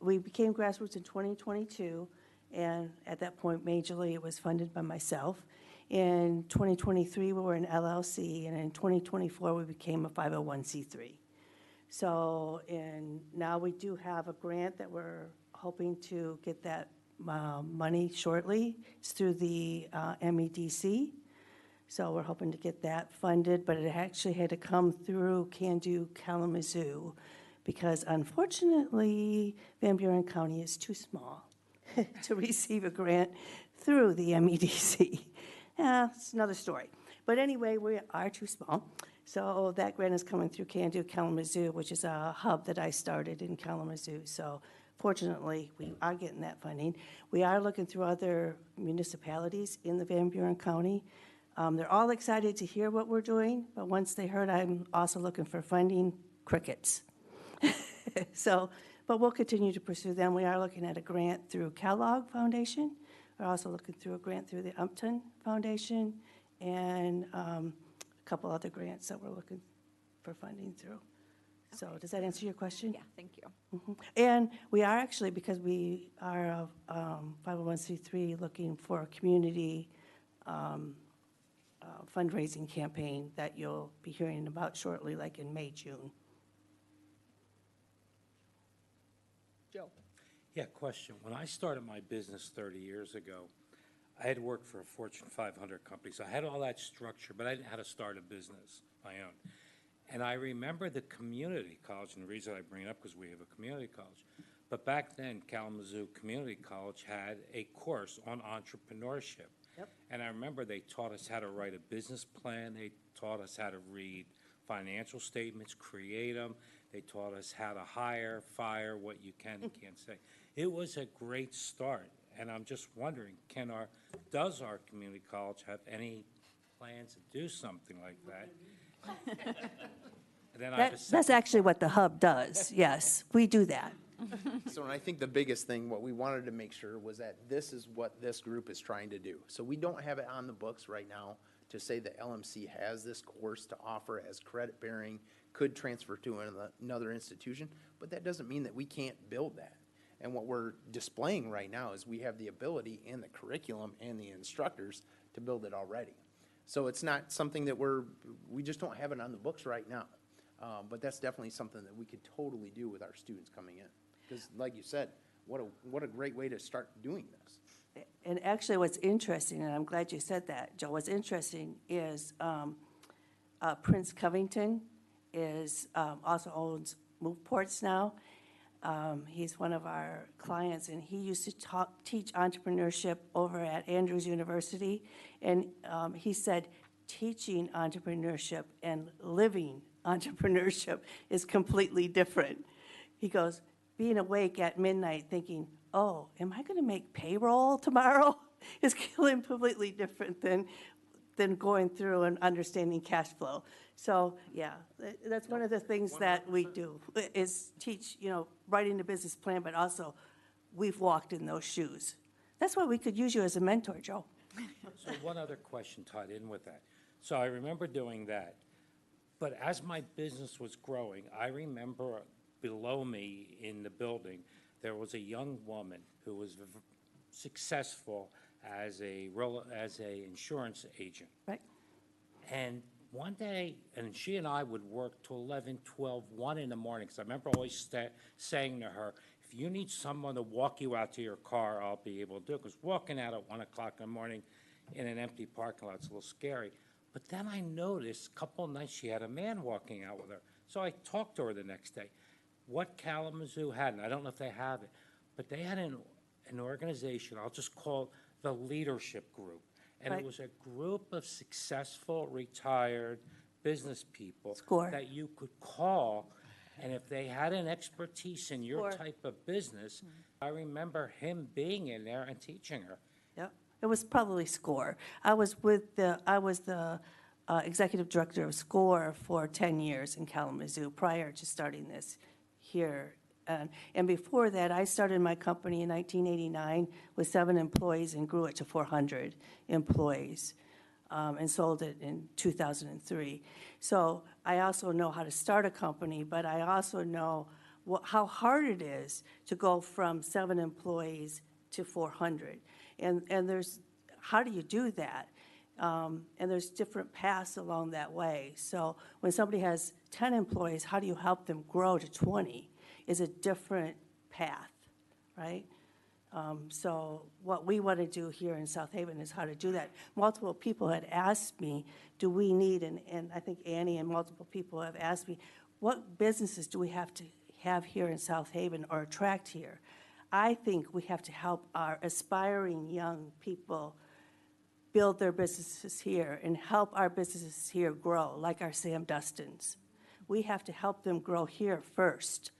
We became grassroots in 2022, and at that point, majorly, it was funded by myself. In 2023, we were an LLC, and in 2024, we became a 501c3. So, and now we do have a grant that we're hoping to get that money shortly. It's through the MEDC. So we're hoping to get that funded, but it actually had to come through Can-Do Kalamazoo because unfortunately, Van Buren County is too small to receive a grant through the MEDC. Yeah, it's another story. But anyway, we are too small. So that grant is coming through Can-Do Kalamazoo, which is a hub that I started in Kalamazoo. So fortunately, we are getting that funding. We are looking through other municipalities in the Van Buren County. They're all excited to hear what we're doing, but once they heard I'm also looking for funding, crickets. So, but we'll continue to pursue them. We are looking at a grant through Kellogg Foundation. We're also looking through a grant through the Upton Foundation and a couple other grants that we're looking for funding through. So does that answer your question? Yeah, thank you. And we are actually, because we are a 501c3, looking for a community fundraising campaign that you'll be hearing about shortly, like in May, June. Joe? Yeah, question. When I started my business 30 years ago, I had worked for a Fortune 500 company, so I had all that structure, but I didn't know how to start a business my own. And I remember the community college, and the reason I bring it up because we have a community college. But back then, Kalamazoo Community College had a course on entrepreneurship. Yep. And I remember they taught us how to write a business plan. They taught us how to read financial statements, create them. They taught us how to hire, fire, what you can and can't say. It was a great start. And I'm just wondering, does our community college have any plans to do something like that? And then I have a That's second- actually what the hub does, yes. We do that. So and I think the biggest thing, what we wanted to make sure was that this is what this group is trying to do. So we don't have it on the books right now to say that LMC has this course to offer as credit bearing, could transfer to another institution, but that doesn't mean that we can't build that. And what we're displaying right now is we have the ability and the curriculum and the instructors to build it already. So it's not something that we just don't have it on the books right now. But that's definitely something that we could totally do with our students coming in. Because like you said, what a great way to start doing this. And actually, what's interesting, and I'm glad you said that, Joe, what's interesting is Prince Covington also owns Moveports now. He's one of our clients, and he used to teach entrepreneurship over at Andrews University. And he said teaching entrepreneurship and living entrepreneurship is completely different. He goes, being awake at midnight thinking, oh, am I going to make payroll tomorrow? Is completely different than going through and understanding cash flow. So, yeah, that's one of the things that we do, is teach, writing the business plan, but also we've walked in those shoes. That's why we could use you as a mentor, Joe. So one other question tied in with that. So I remember doing that. But as my business was growing, I remember below me in the building, there was a young woman who was successful as a insurance agent. Right. And one day, and she and I would work till 11, 12, 1 in the morning, because I remember always saying to her, if you need someone to walk you out to your car, I'll be able to do it, because walking out at 1 o'clock in the morning in an empty parking lot is a little scary. But then I noticed a couple of nights she had a man walking out with her. So I talked to her the next day. What Kalamazoo had, and I don't know if they have it, but they had an organization, I'll just call it the Leadership Group. And Right. it was a group of successful, retired business people Score. that you could call, and if they had an expertise in your Score. type of business, I remember him being in there and teaching her. Yep. It was probably SCORE. I was the executive director of SCORE for 10 years in Kalamazoo prior to starting this here. And before that, I started my company in 1989 with 7 employees and grew it to 400 employees, and sold it in 2003. So I also know how to start a company, but I also know how hard it is to go from 7 employees to 400. And there's, how do you do that? And there's different paths along that way. So when somebody has 10 employees, how do you help them grow to 20 is a different path, right? So what we want to do here in South Haven is how to do that. Multiple people had asked me, do we need, and I think Annie and multiple people have asked me, what businesses do we have to have here in South Haven or attract here? I think we have to help our aspiring young people build their businesses here and help our businesses here grow, like our Sam Dustins. We have to help them grow here first,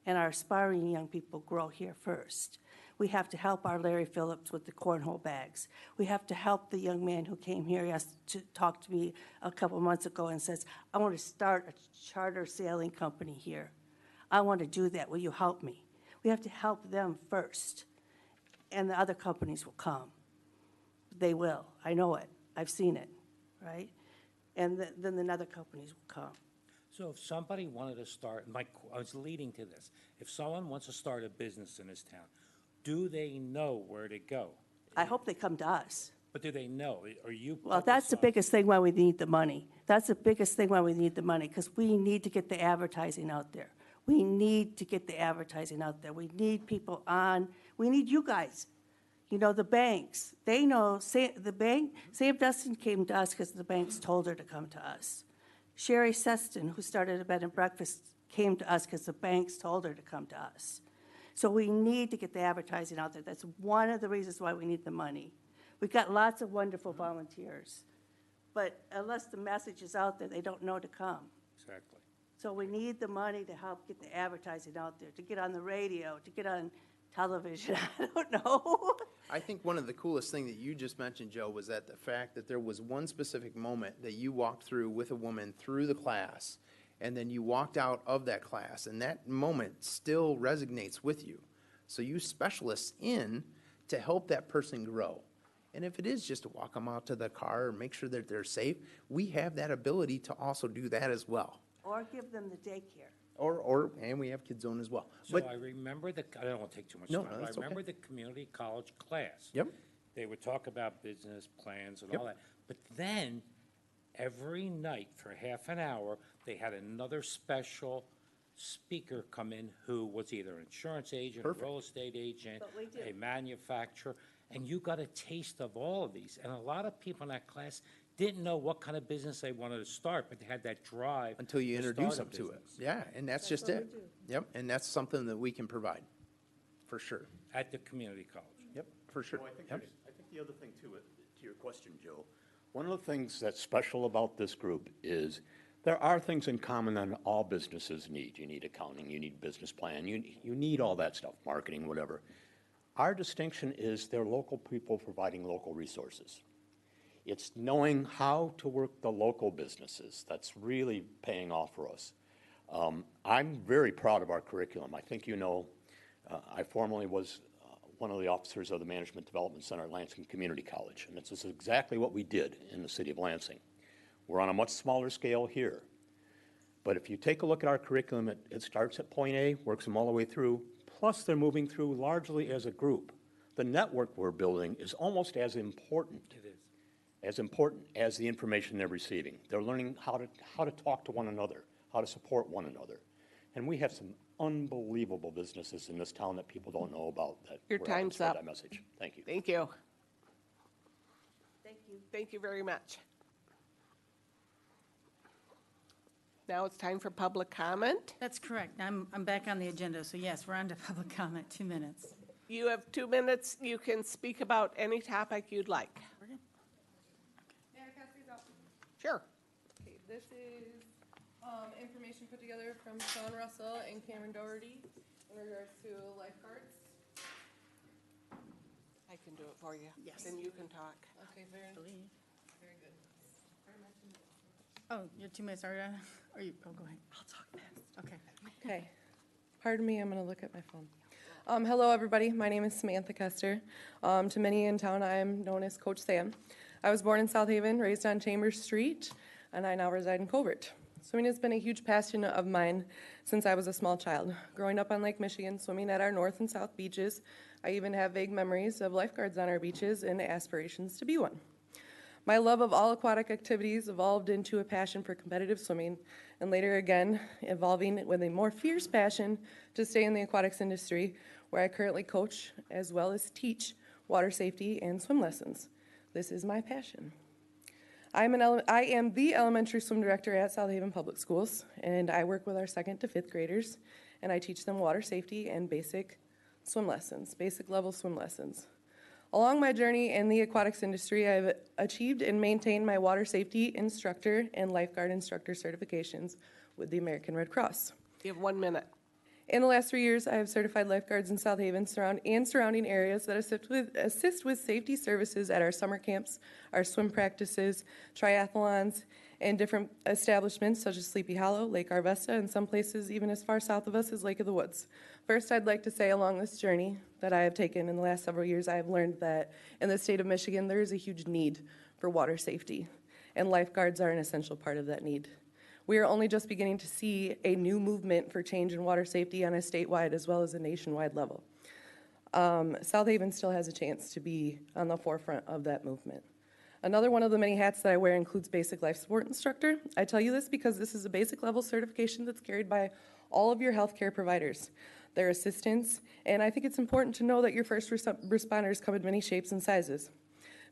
and our aspiring young people grow here first. We have to help our Larry Phillips with the cornhole bags. We have to help the young man who came here to talk to me a couple months ago and says, I want to start a charter sailing company here. I want to do that. Will you help me? We have to help them first, and the other companies will come. They will. I know it. I've seen it, right? And then the other companies will come. So if somebody wanted to start, I was leading to this, if someone wants to start a business in this town, do they know where to go? I hope they come to us. But do they know? Are you? Well, that's the biggest thing why we need the money. That's the biggest thing why we need the money, because we need to get the advertising out there. We need to get the advertising out there. We need people on. We need you guys. You know, the banks, they know, the bank, Sam Dustin came to us because the banks told her to come to us. Sherry Seston, who started a bed and breakfast, came to us because the banks told her to come to us. So we need to get the advertising out there. That's one of the reasons why we need the money. We've got lots of wonderful volunteers, but unless the message is out there, they don't know to come. Exactly. So we need the money to help get the advertising out there, to get on the radio, to get on television. I don't know. I think one of the coolest thing that you just mentioned, Joe, was that the fact that there was one specific moment that you walked through with a woman through the class, and then you walked out of that class, and that moment still resonates with you. So you specialists in to help that person grow. And if it is just to walk them out to the car or make sure that they're safe, we have that ability to also do that as well. Or give them the daycare. And we have Kids Zone as well. So I remember I don't want to take too much time, but I remember the community college class. Yep. They would talk about business plans and all that. But then, every night for half an hour, they had another special speaker come in who was either an insurance agent, a real estate agent, a manufacturer, and you got a taste of all of these. And a lot of people in that class didn't know what kind of business they wanted to start, but they had that drive. Until you to introduce start them a to it. business. Yeah, and that's just it. Yep, and that's something that we can provide, for sure. At the community college. Yep, for sure. Well, I think the other thing too, to your question, Joe, one of the things that's special about this group is there are things in common that all businesses need. You need accounting, you need business plan, you need all that stuff, marketing, whatever. Our distinction is they're local people providing local resources. It's knowing how to work the local businesses that's really paying off for us. I'm very proud of our curriculum. I think you know, I formerly was one of the officers of the Management Development Center at Lansing Community College, and this is exactly what we did in the city of Lansing. We're on a much smaller scale here. But if you take a look at our curriculum, it starts at point A, works them all the way through, plus they're moving through largely as a group. The network we're building is almost as important. It is. As important as the information they're receiving. They're learning how to talk to one another, how to support one another. And we have some unbelievable businesses in this town that people don't know about that. Your we're helping time's spread up. that message. Thank you. Thank you. Thank you. Thank you very much. Now it's time for public comment. That's correct. I'm back on the agenda, so yes, we're on to public comment, 2 minutes. You have 2 minutes. You can speak about any topic you'd like. Sure. Okay, this is information put together from Sean Russell and Cameron Doherty in regards to lifeguards. I can do it for you. Yes. Then you can talk. Okay, very good. Oh, your 2 minutes are done? Or you, oh, go ahead. I'll talk fast. Okay. Okay. Pardon me, I'm going to look at my phone. Hello, everybody. My name is Samantha Kester. To many in town, I am known as Coach Sam. I was born in South Haven, raised on Chambers Street, and I now reside in Covert. Swimming has been a huge passion of mine since I was a small child. Growing up on Lake Michigan, swimming at our north and south beaches, I even have vague memories of lifeguards on our beaches and aspirations to be one. My love of all aquatic activities evolved into a passion for competitive swimming, and later again, evolving with a more fierce passion to stay in the aquatics industry, where I currently coach as well as teach water safety and swim lessons. This is my passion. I am the elementary swim director at South Haven Public Schools, and I work with our 2nd to 5th graders, and I teach them water safety and basic swim lessons, basic level swim lessons. Along my journey in the aquatics industry, I've achieved and maintained my water safety instructor and lifeguard instructor certifications with the American Red Cross. You have 1 minute. In the last 3 years, I have certified lifeguards in South Haven and surrounding areas that assist with safety services at our summer camps, our swim practices, triathlons, and different establishments such as Sleepy Hollow, Lake Arvesta, and some places even as far south of us as Lake of the Woods. First, I'd like to say along this journey that I have taken in the last several years, I have learned that in the state of Michigan, there is a huge need for water safety, and lifeguards are an essential part of that need. We are only just beginning to see a new movement for change in water safety on a statewide as well as a nationwide level. South Haven still has a chance to be on the forefront of that movement. Another one of the many hats that I wear includes basic life support instructor. I tell you this because this is a basic level certification that's carried by all of your healthcare providers, their assistants, and I think it's important to know that your first responders come in many shapes and sizes.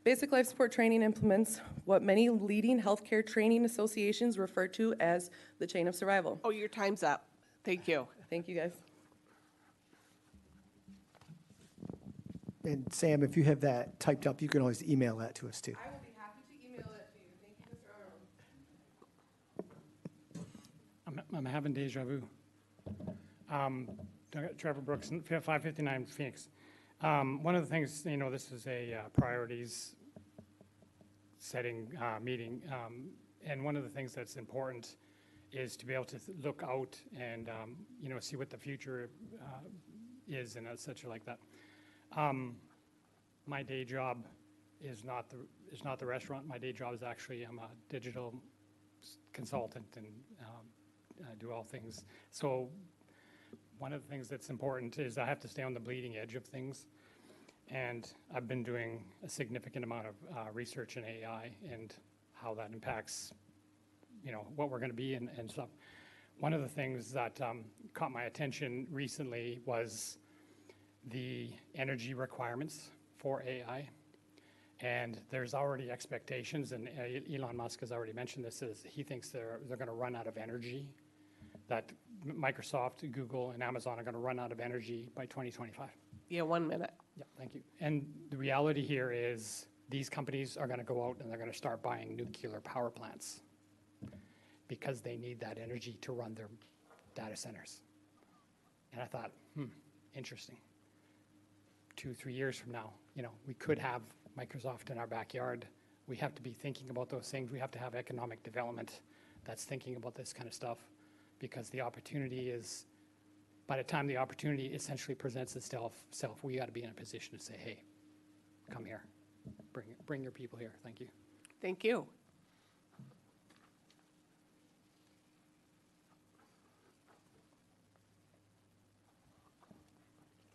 Basic life support training implements what many leading healthcare training associations refer to as the chain of survival. Oh, your time's up. Thank you. Thank you, guys. And Sam, if you have that typed up, you can always email that to us too. I will be happy to email that to you. Thank you, Mr. Arnold. I'm having deja vu. Trevor Brooks, 559 Phoenix. One of the things, this is a priorities setting meeting, and one of the things that's important is to be able to look out and, see what the future is and such like that. My day job is not the restaurant. My day job is actually, I'm a digital consultant and I do all things. So one of the things that's important is I have to stay on the bleeding edge of things. And I've been doing a significant amount of research in AI and how that impacts, what we're going to be and stuff. One of the things that caught my attention recently was the energy requirements for AI. And there's already expectations, and Elon Musk has already mentioned this, is he thinks they're going to run out of energy, that Microsoft, Google, and Amazon are going to run out of energy by 2025. Yeah, 1 minute. Yeah, thank you. And the reality here is these companies are going to go out and they're going to start buying nuclear power plants because they need that energy to run their data centers. And I thought, interesting. 2-3 years from now, we could have Microsoft in our backyard. We have to be thinking about those things. We have to have economic development that's thinking about this kind of stuff, because the opportunity is, by the time the opportunity essentially presents itself, we got to be in a position to say, hey, come here, bring your people here. Thank you. Thank you.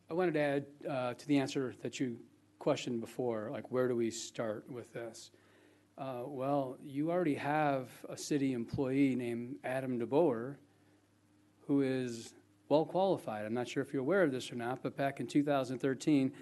I wanted to add to the answer that you questioned before, like where do we start with this? Well, you already have a city employee named Adam DeBoer who is well qualified. I'm not sure if you're aware of this or not, but back in 2013,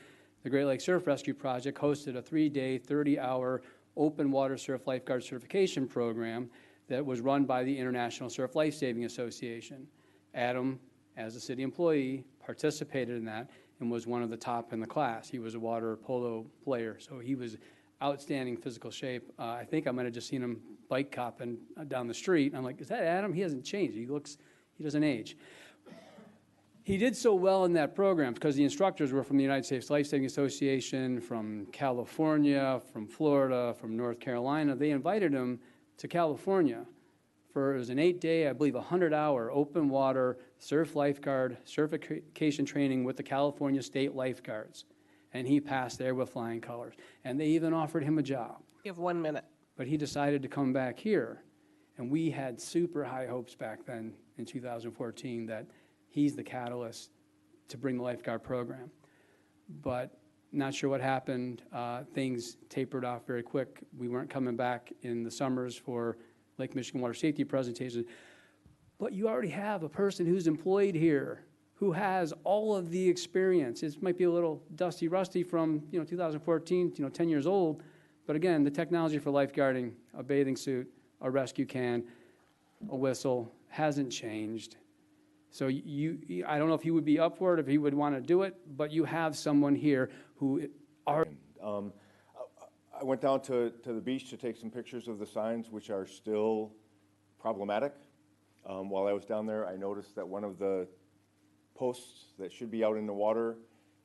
the Great Lakes Surf Rescue Project hosted a 3-day, 30-hour open water surf lifeguard certification program that was run by the International Surf Lifesaving Association. Adam, as a city employee, participated in that and was one of the top in the class. He was a water polo player, so he was outstanding physical shape. I think I might have just seen him bike copping down the street. I'm like, is that Adam? He hasn't changed. He doesn't age. He did so well in that program because the instructors were from the United States Lifesaving Association, from California, from Florida, from North Carolina. They invited him to California it was an 8-day, I believe, 100-hour open water surf lifeguard certification training with the California State Lifeguards. And he passed there with flying colors. And they even offered him a job. You have 1 minute. But he decided to come back here. And we had super high hopes back then in 2014 that he's the catalyst to bring the lifeguard program. But not sure what happened. Things tapered off very quick. We weren't coming back in the summers for Lake Michigan Water Safety presentation. But you already have a person who's employed here, who has all of the experience. It might be a little dusty, rusty from 2014, 10 years old. But again, the technology for lifeguarding, a bathing suit, a rescue can, a whistle, hasn't changed. So I don't know if he would be up for it, if he would want to do it, but you have someone here who are. I went down to the beach to take some pictures of the signs, which are still problematic. While I was down there, I noticed that one of the posts that should be out in the water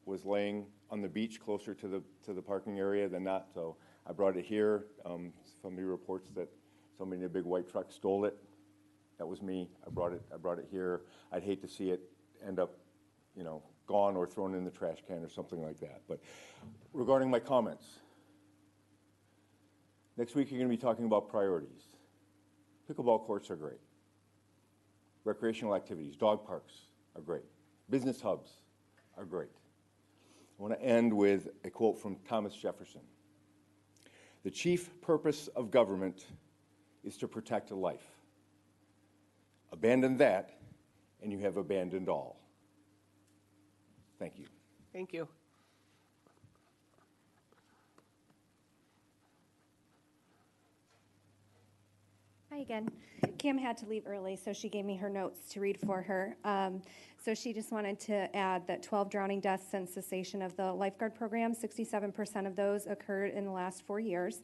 was laying on the beach closer to the parking area than not. So I brought it here. Somebody reports that somebody in a big white truck stole it. That was me. I brought it here. I'd hate to see it end up, gone or thrown in the trash can or something like that. But regarding my comments, next week you're going to be talking about priorities. Pickleball courts are great. Recreational activities, dog parks are great. Business hubs are great. I want to end with a quote from Thomas Jefferson. "The chief purpose of government is to protect a life. Abandon that, and you have abandoned all." Thank you. Thank you. Hi again. Kim had to leave early, so she gave me her notes to read for her. So she just wanted to add that 12 drowning deaths since cessation of the lifeguard program, 67% of those occurred in the last 4 years.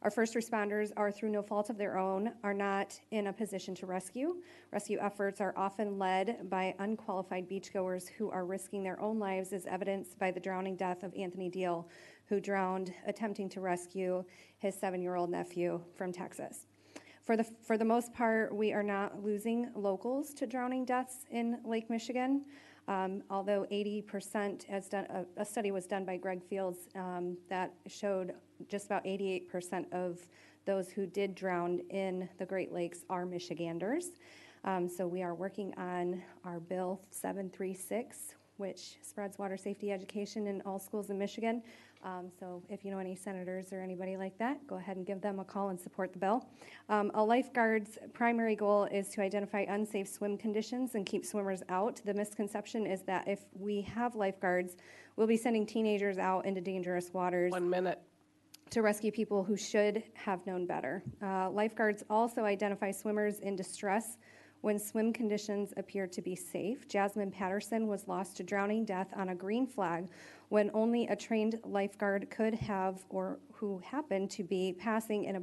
Our first responders are, through no fault of their own, are not in a position to rescue. Rescue efforts are often led by unqualified beachgoers who are risking their own lives, as evidenced by the drowning death of Anthony Deal, who drowned attempting to rescue his 7-year-old nephew from Texas. For the most part, we are not losing locals to drowning deaths in Lake Michigan. Although 80%, a study was done by Greg Fields that showed just about 88% of those who did drown in the Great Lakes are Michiganders. So we are working on our Bill 736, which spreads water safety education in all schools in Michigan. So if you know any senators or anybody like that, go ahead and give them a call and support the bill. A lifeguard's primary goal is to identify unsafe swim conditions and keep swimmers out. The misconception is that if we have lifeguards, we'll be sending teenagers out into dangerous waters. 1 minute. To rescue people who should have known better. Lifeguards also identify swimmers in distress when swim conditions appear to be safe. Jasmine Patterson was lost to drowning death on a green flag when only a trained lifeguard could have, or who happened to be passing in a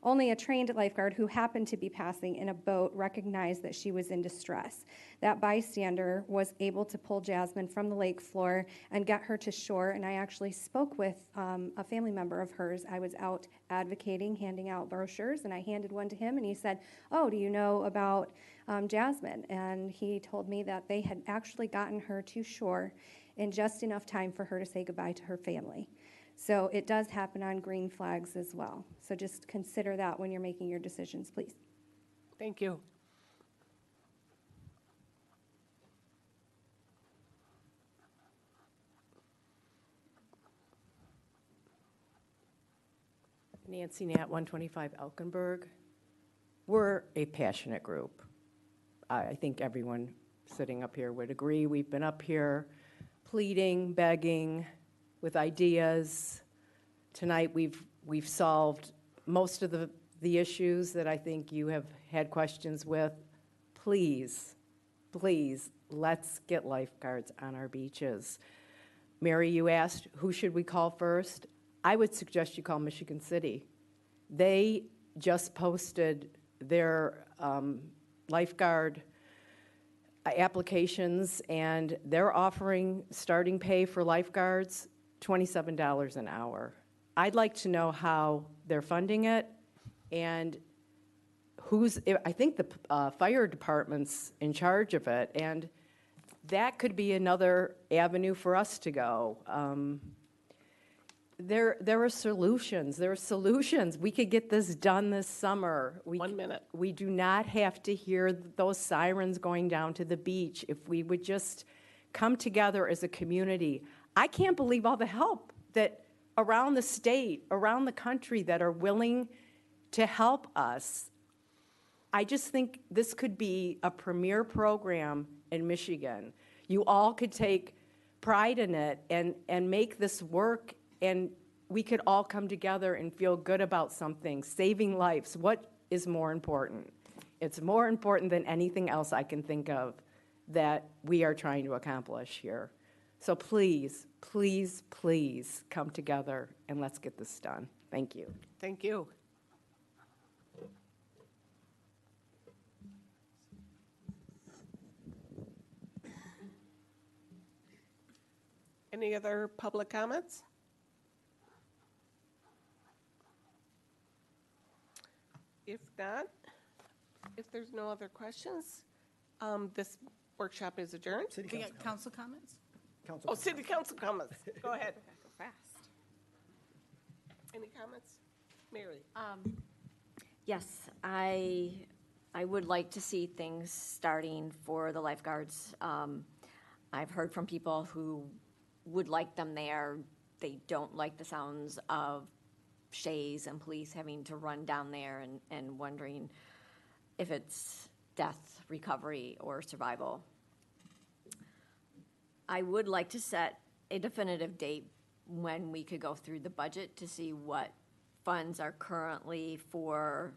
only a trained lifeguard who happened to be passing in a boat recognized that she was in distress. That bystander was able to pull Jasmine from the lake floor and get her to shore, and I actually spoke with a family member of hers. I was out advocating, handing out brochures, and I handed one to him, and he said, "Oh, do you know about Jasmine?" And he told me that they had actually gotten her to shore in just enough time for her to say goodbye to her family. So it does happen on green flags as well. So just consider that when you're making your decisions, please. Thank you. Nancy Nat, 125 Elkenberg. We're a passionate group. I think everyone sitting up here would agree. We've been up here pleading, begging, with ideas. Tonight we've solved most of the issues that I think you have had questions with. Please, please, let's get lifeguards on our beaches. Mary, you asked, who should we call first? I would suggest you call Michigan City. They just posted their lifeguard applications, and they're offering starting pay for lifeguards $27 an hour. I'd like to know how they're funding it, and I think the fire department's in charge of it, and that could be another avenue for us to go. There are solutions. There are solutions. We could get this done this summer. 1 minute. We do not have to hear those sirens going down to the beach. If we would just come together as a community. I can't believe all the help that around the state, around the country that are willing to help us. I just think this could be a premier program in Michigan. You all could take pride in it and make this work, and we could all come together and feel good about something, saving lives. What is more important? It's more important than anything else I can think of that we are trying to accomplish here. So please, please, please come together and let's get this done. Thank you. Thank you. Any other public comments? If not, if there's no other questions, this workshop is adjourned. We got council comments? Oh, city council comments. Go ahead. Go fast. Any comments? Mary? Yes, I would like to see things starting for the lifeguards. I've heard from people who would like them there. They don't like the sounds of Shays and police having to run down there and wondering if it's death, recovery, or survival. I would like to set a definitive date when we could go through the budget to see what funds are currently for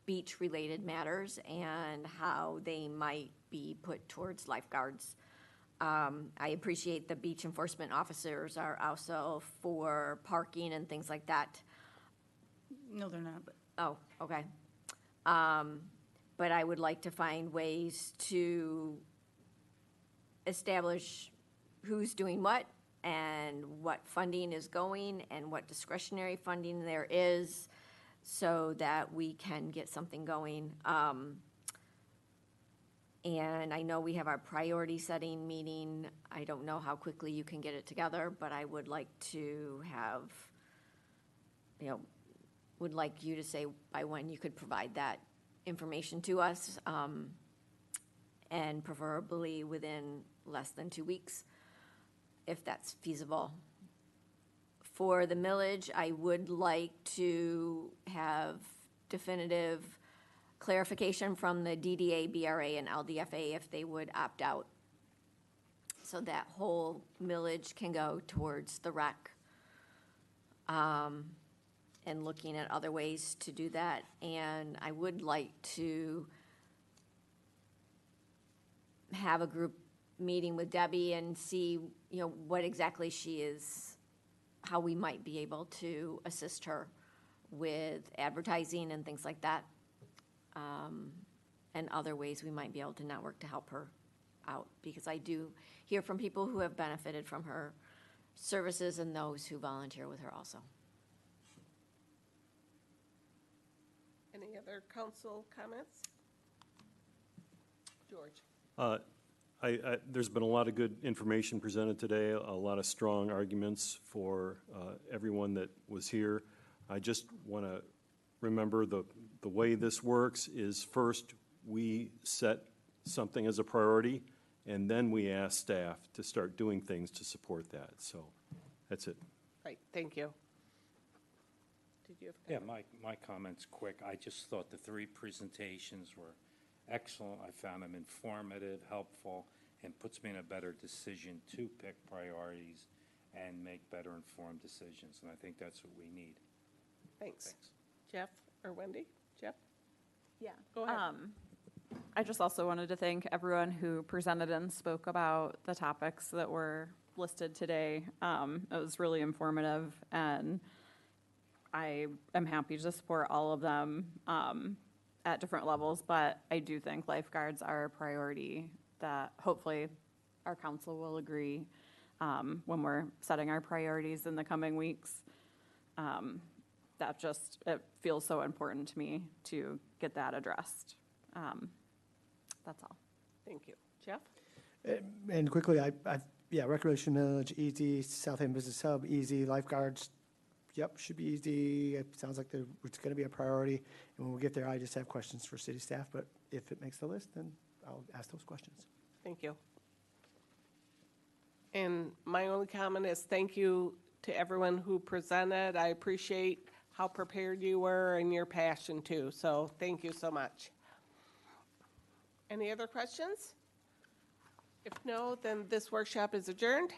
beach-related matters and how they might be put towards lifeguards. I appreciate the beach enforcement officers are also for parking and things like that. No, they're not, but. Oh, okay. But I would like to find ways to establish who's doing what and what funding is going and what discretionary funding there is so that we can get something going. And I know we have our priority setting meeting. I don't know how quickly you can get it together, but I would like to have, would like you to say by when you could provide that information to us, and preferably within less than 2 weeks, if that's feasible. For the millage, I would like to have definitive clarification from the DDA, BRA, and LDFA if they would opt out. So that whole millage can go towards the rec. And looking at other ways to do that. And I would like to have a group meeting with Debbie and see, what exactly she is, how we might be able to assist her with advertising and things like that. And other ways we might be able to network to help her out, because I do hear from people who have benefited from her services and those who volunteer with her also. Any other council comments? George? There's been a lot of good information presented today, a lot of strong arguments for everyone that was here. I just want to remember the way this works is first we set something as a priority, and then we ask staff to start doing things to support that. So that's it. Right, thank you. Did you have? Yeah, my comment's quick. I just thought the 3 presentations were excellent. I found them informative, helpful, and puts me in a better decision to pick priorities and make better informed decisions. And I think that's what we need. Thanks. Jeff or Wendy? Jeff? Yeah. Go ahead. I just also wanted to thank everyone who presented and spoke about the topics that were listed today. It was really informative, and I am happy to support all of them at different levels, but I do think lifeguards are a priority that hopefully our council will agree when we're setting our priorities in the coming weeks. that just, it feels so important to me to get that addressed. That's all. Thank you. Jeff? And quickly, yeah, Recreation Village, easy, South Haven Business Hub, easy, lifeguards, yep, should be easy. It sounds like it's gonna be a priority. And when we get there, I just have questions for city staff, but if it makes the list, then I'll ask those questions. Thank you. And my only comment is thank you to everyone who presented. I appreciate how prepared you were and your passion too, so thank you so much. Any other questions? If no, then this workshop is adjourned.